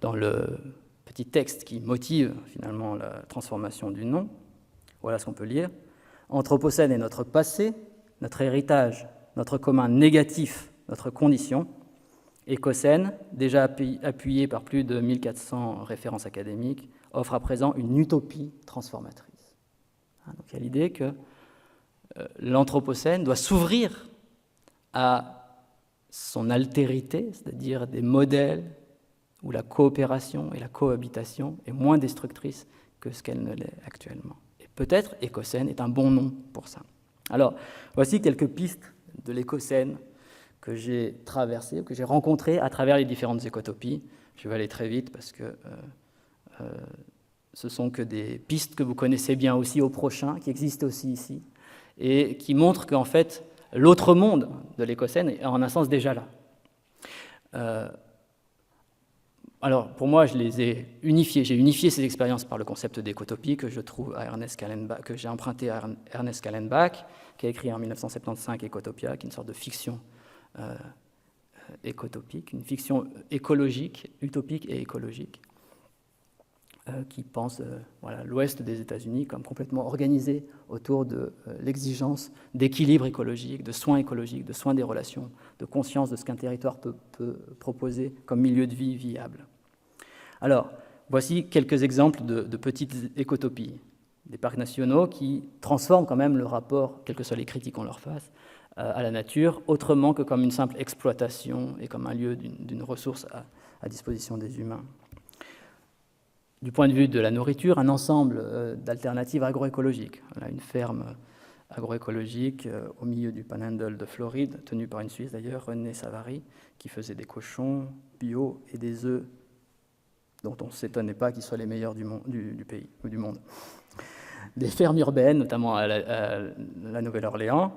dans le petit texte qui motive finalement la transformation du nom, voilà ce qu'on peut lire. Anthropocène est notre passé, notre héritage, notre commun négatif, notre condition. Écocène, déjà appuyé par plus de 1400 références académiques, offre à présent une utopie transformatrice. Donc il y a l'idée que l'Anthropocène doit s'ouvrir à son altérité, c'est-à-dire des modèles où la coopération et la cohabitation est moins destructrice que ce qu'elle ne l'est actuellement. Et peut-être Écocène est un bon nom pour ça. Alors, voici quelques pistes de l'Écocène que j'ai traversé, que j'ai rencontré à travers les différentes écotopies. Je vais aller très vite parce que ce sont que des pistes que vous connaissez bien aussi au prochain, qui existent aussi ici, et qui montrent qu'en fait, l'autre monde de l'Écocène est en un sens déjà là. Alors, pour moi, je les ai unifiés. J'ai unifié ces expériences par le concept d'écotopie que je trouve à Ernest Callenbach, que j'ai emprunté à Ernest Callenbach, qui a écrit en 1975 Ecotopia, qui est une sorte de fiction écotopique, une fiction écologique, utopique et écologique, qui pense l'ouest des États-Unis comme complètement organisé autour de l'exigence d'équilibre écologique, de soins écologiques, de soins des relations, de conscience de ce qu'un territoire peut proposer comme milieu de vie viable. Alors, voici quelques exemples de petites écotopies, des parcs nationaux qui transforment quand même le rapport, quelles que soient les critiques qu'on leur fasse, à la nature, autrement que comme une simple exploitation et comme un lieu d'une ressource à disposition des humains. Du point de vue de la nourriture, un ensemble d'alternatives agroécologiques. Voilà, une ferme agroécologique au milieu du Panhandle de Floride, tenue par une Suisse d'ailleurs, René Savary, qui faisait des cochons bio et des œufs dont on ne s'étonnait pas qu'ils soient les meilleurs du pays ou du monde. Des fermes urbaines, notamment à la Nouvelle-Orléans,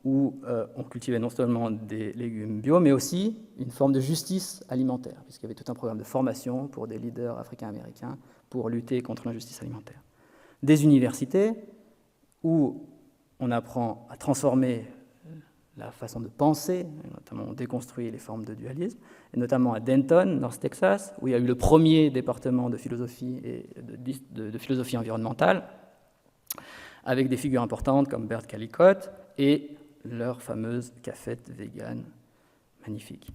où on cultivait non seulement des légumes bio, mais aussi une forme de justice alimentaire, puisqu'il y avait tout un programme de formation pour des leaders africains-américains pour lutter contre l'injustice alimentaire. Des universités où on apprend à transformer la façon de penser, notamment on déconstruit les formes de dualisme, et notamment à Denton, North Texas, où il y a eu le premier département de philosophie et de philosophie environnementale, avec des figures importantes comme Bert Callicott et leur fameuse cafette végane magnifique.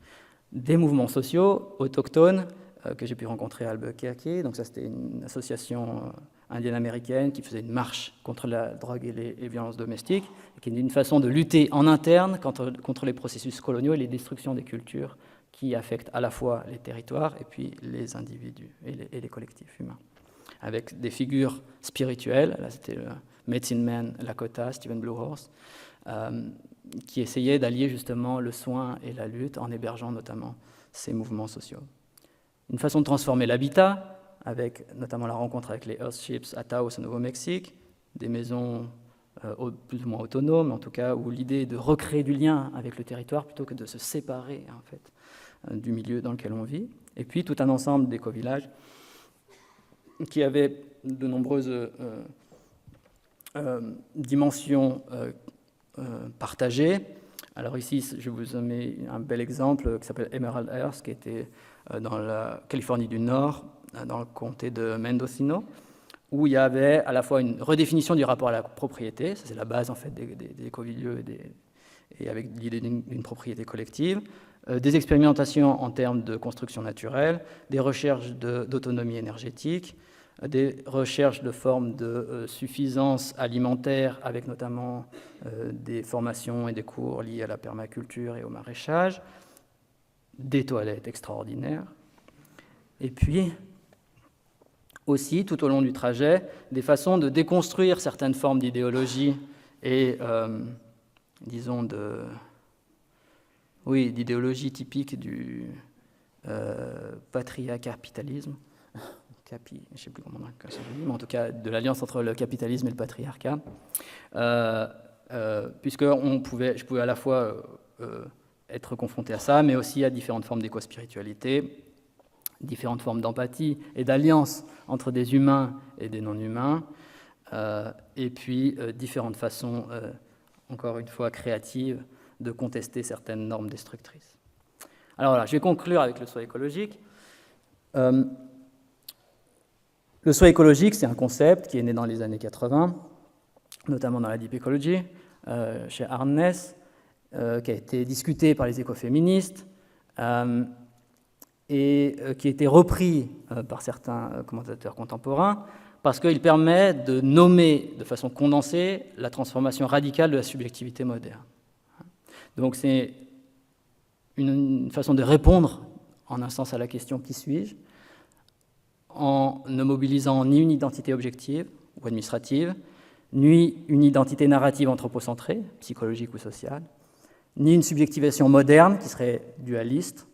Des mouvements sociaux autochtones que j'ai pu rencontrer à Albuquerque. Donc ça, c'était une association indienne-américaine qui faisait une marche contre la drogue et les violences domestiques, qui est une façon de lutter en interne contre les processus coloniaux et les destructions des cultures qui affectent à la fois les territoires et puis les individus et les collectifs humains. Avec des figures spirituelles, là c'était le Medicine Man Lakota, Stephen Bluehorse, qui essayait d'allier justement le soin et la lutte en hébergeant notamment ces mouvements sociaux. Une façon de transformer l'habitat, avec notamment la rencontre avec les Earthships à Taos au Nouveau-Mexique, des maisons plus ou moins autonomes, en tout cas, où l'idée est de recréer du lien avec le territoire plutôt que de se séparer en fait, du milieu dans lequel on vit. Et puis tout un ensemble d'éco-villages qui avaient de nombreuses dimensions partagées. Alors ici, je vous mets un bel exemple qui s'appelle Emerald Earth, qui était dans la Californie du Nord, dans le comté de Mendocino, où il y avait à la fois une redéfinition du rapport à la propriété, ça c'est la base en fait des éco-milieux et avec l'idée d'une propriété collective, des expérimentations en termes de construction naturelle, des recherches d'autonomie énergétique, des recherches de formes de suffisance alimentaire, avec notamment des formations et des cours liés à la permaculture et au maraîchage, des toilettes extraordinaires, et puis aussi, tout au long du trajet, des façons de déconstruire certaines formes d'idéologie et, disons, d'idéologie typique du patriarcat-capitalisme, je ne sais plus comment ça se dit, mais en tout cas de l'alliance entre le capitalisme et le patriarcat, puisque je pouvais à la fois être confronté à ça, mais aussi à différentes formes d'éco-spiritualité, différentes formes d'empathie et d'alliance entre des humains et des non-humains, et puis différentes façons, encore une fois créatives, de contester certaines normes destructrices. Alors voilà, je vais conclure avec le soi écologique. Le soi écologique, c'est un concept qui est né dans les années 80, notamment dans la Deep Ecology, chez Arness, qui a été discuté par les écoféministes, et qui a été repris par certains commentateurs contemporains, parce qu'il permet de nommer de façon condensée la transformation radicale de la subjectivité moderne. Donc c'est une façon de répondre, en un sens, à la question « qui suis-je ?», en ne mobilisant ni une identité objective ou administrative, ni une identité narrative anthropocentrée, psychologique ou sociale, ni une subjectivation moderne qui serait dualiste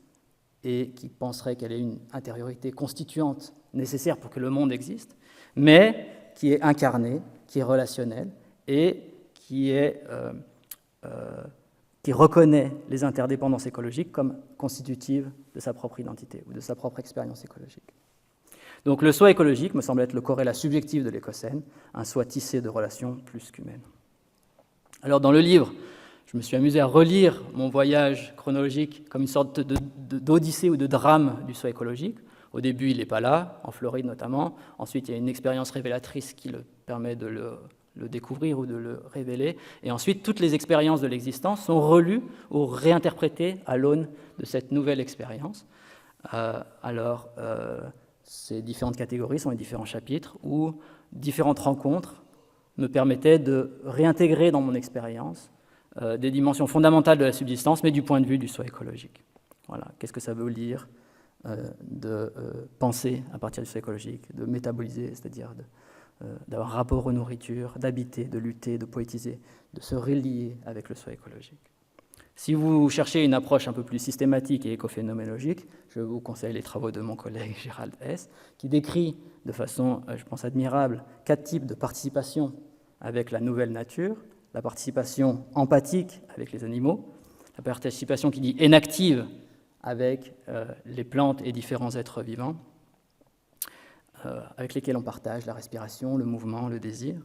et qui penserait qu'elle est une intériorité constituante nécessaire pour que le monde existe, mais qui est incarnée, qui est relationnelle et qui reconnaît les interdépendances écologiques comme constitutives de sa propre identité ou de sa propre expérience écologique. Donc le soi écologique me semble être le corrélat subjectif de l'écocène, un soi tissé de relations plus qu'humaines. Alors dans le livre, je me suis amusé à relire mon voyage chronologique comme une sorte d'odyssée ou de drame du soi écologique. Au début, il n'est pas là, en Floride notamment. Ensuite, il y a une expérience révélatrice qui le permet de le découvrir ou de le révéler. Et ensuite, toutes les expériences de l'existence sont relues ou réinterprétées à l'aune de cette nouvelle expérience. ces différentes catégories sont les différents chapitres où différentes rencontres me permettaient de réintégrer dans mon expérience des dimensions fondamentales de la subsistance, mais du point de vue du soi écologique. Voilà. Qu'est-ce que ça veut dire de penser à partir du soi écologique, de métaboliser, c'est-à-dire d'avoir un rapport aux nourritures, d'habiter, de lutter, de poétiser, de se relier avec le soi écologique. Si vous cherchez une approche un peu plus systématique et écophénoménologique, je vous conseille les travaux de mon collègue Gérald Hess, qui décrit de façon, je pense, admirable, 4 types de participation avec la nouvelle nature, la participation empathique avec les animaux, la participation qui dit inactive avec les plantes et différents êtres vivants, avec lesquels on partage la respiration, le mouvement, le désir,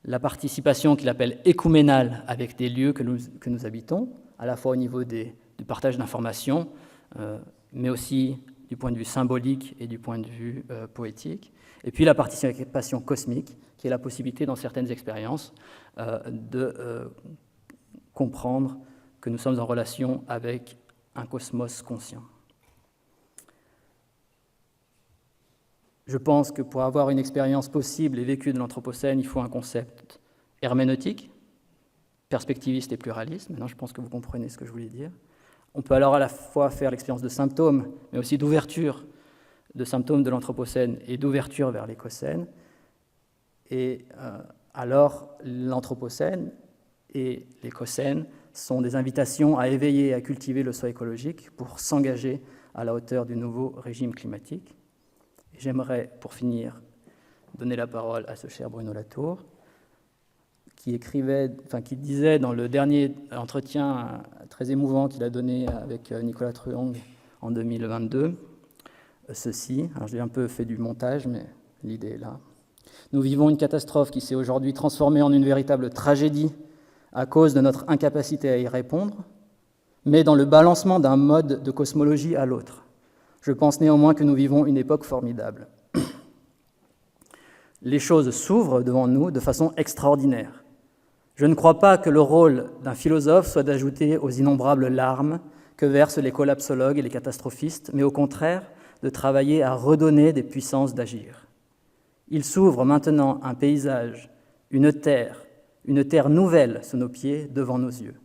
la participation qu'il appelle écuménale avec des lieux que nous habitons, à la fois au niveau du partage d'informations, mais aussi du point de vue symbolique et du point de vue poétique. Et puis la participation cosmique, qui est la possibilité dans certaines expériences de comprendre que nous sommes en relation avec un cosmos conscient. Je pense que pour avoir une expérience possible et vécue de l'Anthropocène, il faut un concept herméneutique, perspectiviste et pluraliste. Maintenant, je pense que vous comprenez ce que je voulais dire. On peut alors à la fois faire l'expérience de symptômes, mais aussi d'ouverture de symptômes de l'Anthropocène et d'ouverture vers l'Écocène. Et alors, l'Anthropocène et l'Écocène sont des invitations à éveiller et à cultiver le soi écologique pour s'engager à la hauteur du nouveau régime climatique. J'aimerais, pour finir, donner la parole à ce cher Bruno Latour, qui disait dans le dernier entretien très émouvant qu'il a donné avec Nicolas Truong en 2022, ceci. Alors j'ai un peu fait du montage, mais l'idée est là. Nous vivons une catastrophe qui s'est aujourd'hui transformée en une véritable tragédie à cause de notre incapacité à y répondre, mais dans le balancement d'un mode de cosmologie à l'autre. Je pense néanmoins que nous vivons une époque formidable. Les choses s'ouvrent devant nous de façon extraordinaire. Je ne crois pas que le rôle d'un philosophe soit d'ajouter aux innombrables larmes que versent les collapsologues et les catastrophistes, mais au contraire de travailler à redonner des puissances d'agir. Il s'ouvre maintenant un paysage, une terre nouvelle sous nos pieds, devant nos yeux.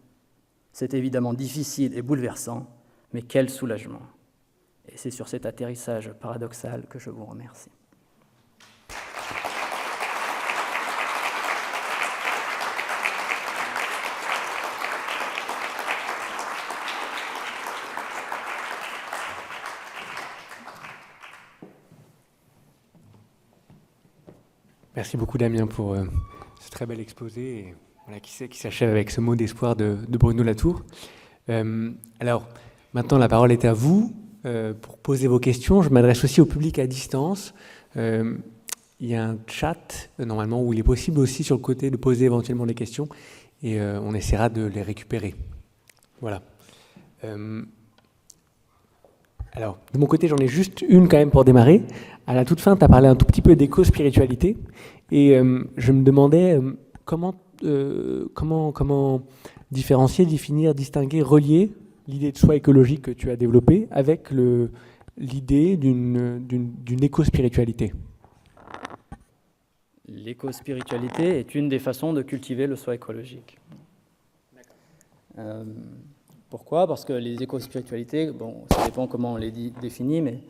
C'est évidemment difficile et bouleversant, mais quel soulagement. Et c'est sur cet atterrissage paradoxal que je vous remercie. Merci beaucoup Damien pour ce très bel exposé et, voilà, qui s'achève avec ce mot d'espoir de Bruno Latour. Alors maintenant la parole est à vous pour poser vos questions. Je m'adresse aussi au public à distance. Il y a un chat normalement où il est possible aussi sur le côté de poser éventuellement des questions et on essaiera de les récupérer. Voilà. Alors, de mon côté, j'en ai juste une quand même pour démarrer. À la toute fin, tu as parlé un tout petit peu d'éco-spiritualité. Et je me demandais comment différencier, définir, distinguer, relier l'idée de soi écologique que tu as développée avec l'idée d'une éco-spiritualité. L'éco-spiritualité est une des façons de cultiver le soi écologique. Pourquoi ? Parce que les éco-spiritualités, ça dépend comment on les définit, mais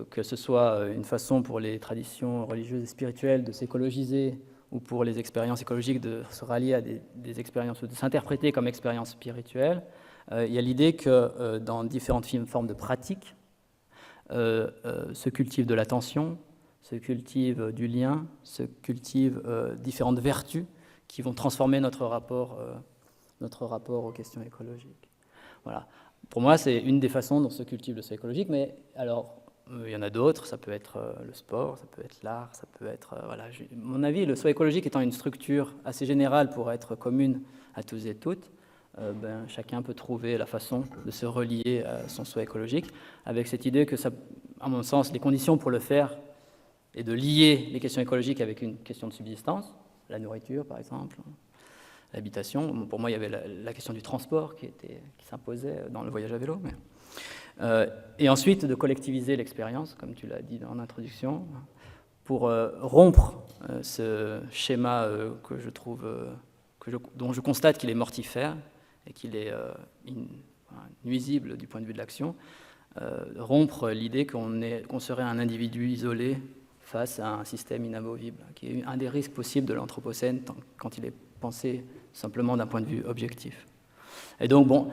que ce soit une façon pour les traditions religieuses et spirituelles de s'écologiser ou pour les expériences écologiques de se rallier à des expériences ou de s'interpréter comme expériences spirituelles, il y a l'idée que dans différentes formes de pratiques se cultive de l'attention, se cultive du lien, se cultive différentes vertus qui vont transformer notre rapport aux questions écologiques. Voilà. Pour moi, c'est une des façons dont se cultive le soi écologique, mais alors, il y en a d'autres, ça peut être le sport, ça peut être l'art, ça peut être... à mon avis, le soi écologique étant une structure assez générale pour être commune à tous et toutes, chacun peut trouver la façon de se relier à son soi écologique, avec cette idée que, ça, à mon sens, les conditions pour le faire est de lier les questions écologiques avec une question de subsistance, la nourriture par exemple, l'habitation. Pour moi, il y avait la question du transport qui s'imposait dans le voyage à vélo. Et ensuite de collectiviser l'expérience, comme tu l'as dit dans l'introduction, pour rompre ce schéma dont je constate qu'il est mortifère et qu'il est nuisible du point de vue de l'action, rompre l'idée qu'on serait un individu isolé face à un système inamovible, qui est un des risques possibles de l'Anthropocène quand il est pensé simplement d'un point de vue objectif. Et donc, bon,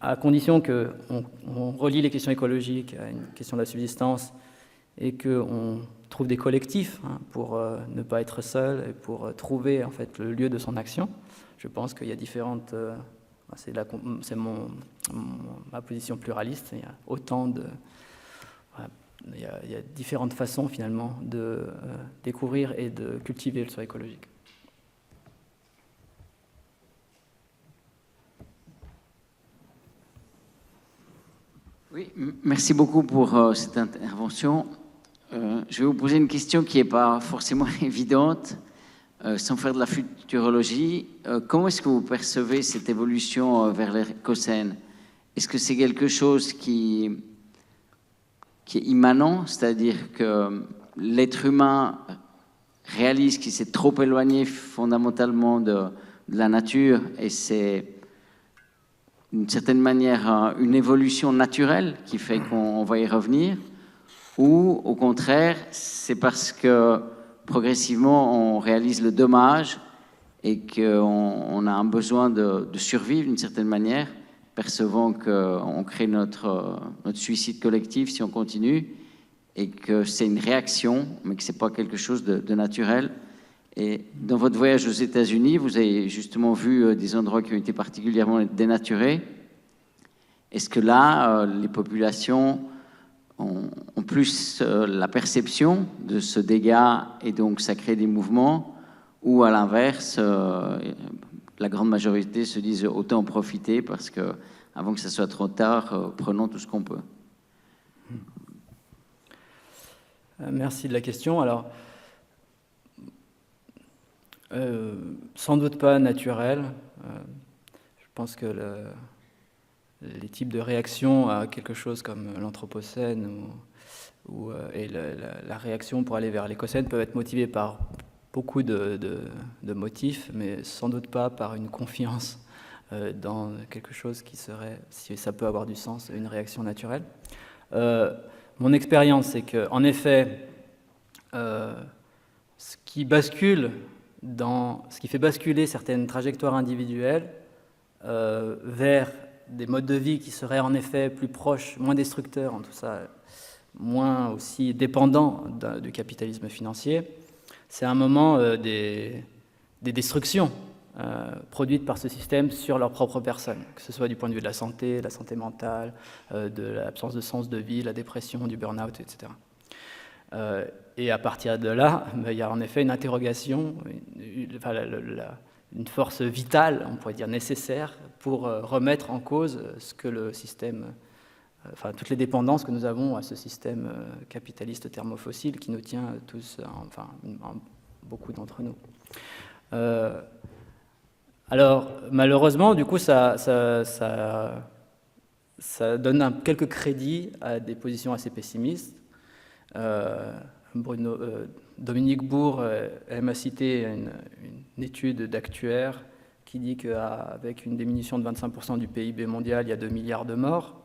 à condition qu'on relie les questions écologiques à une question de la subsistance et qu'on trouve des collectifs pour ne pas être seul et pour trouver en fait le lieu de son action, je pense qu'il y a différentes... c'est ma position pluraliste, il y a autant de... Il y a différentes façons finalement de découvrir et de cultiver le sol écologique. Oui, merci beaucoup pour cette intervention. Je vais vous poser une question qui n'est pas forcément évidente, sans faire de la futurologie. Comment est-ce que vous percevez cette évolution vers l'écocène? Est-ce que c'est quelque chose qui est immanent, c'est-à-dire que l'être humain réalise qu'il s'est trop éloigné fondamentalement de la nature et c'est d'une certaine manière une évolution naturelle qui fait qu'on va y revenir, ou au contraire, c'est parce que progressivement on réalise le dommage et qu'on a un besoin de survivre d'une certaine manière, percevant qu'on crée notre suicide collectif si on continue, et que c'est une réaction, mais que ce n'est pas quelque chose de naturel. Et dans votre voyage aux États-Unis, vous avez justement vu des endroits qui ont été particulièrement dénaturés. Est-ce que là, les populations ont plus la perception de ce dégât et donc ça crée des mouvements, ou à l'inverse, la grande majorité se disent autant en profiter parce que avant que ça soit trop tard, prenons tout ce qu'on peut. Merci de la question. Alors, sans doute pas naturel. Je pense que les types de réactions à quelque chose comme l'Anthropocène et la réaction pour aller vers l'Écocène peuvent être motivées par beaucoup de motifs, mais sans doute pas par une confiance dans quelque chose qui serait, si ça peut avoir du sens, une réaction naturelle. Mon expérience, c'est qu'en effet, ce qui fait basculer certaines trajectoires individuelles vers des modes de vie qui seraient en effet plus proches, moins destructeurs, en tout ça, moins aussi dépendants du capitalisme financier, c'est un moment des destructions produites par ce système sur leur propre personne, que ce soit du point de vue de la santé mentale, de l'absence de sens de vie, la dépression, du burn-out, etc. Et à partir de là, il y a en effet une interrogation, une force vitale, on pourrait dire nécessaire, pour remettre en cause ce que le système, toutes les dépendances que nous avons à ce système capitaliste thermofossile qui nous tient tous, beaucoup d'entre nous. Alors, malheureusement, du coup, ça donne quelques crédits à des positions assez pessimistes. Dominique Bourg aime à citer une étude d'actuaire qui dit qu'avec une diminution de 25% du PIB mondial, il y a 2 milliards de morts.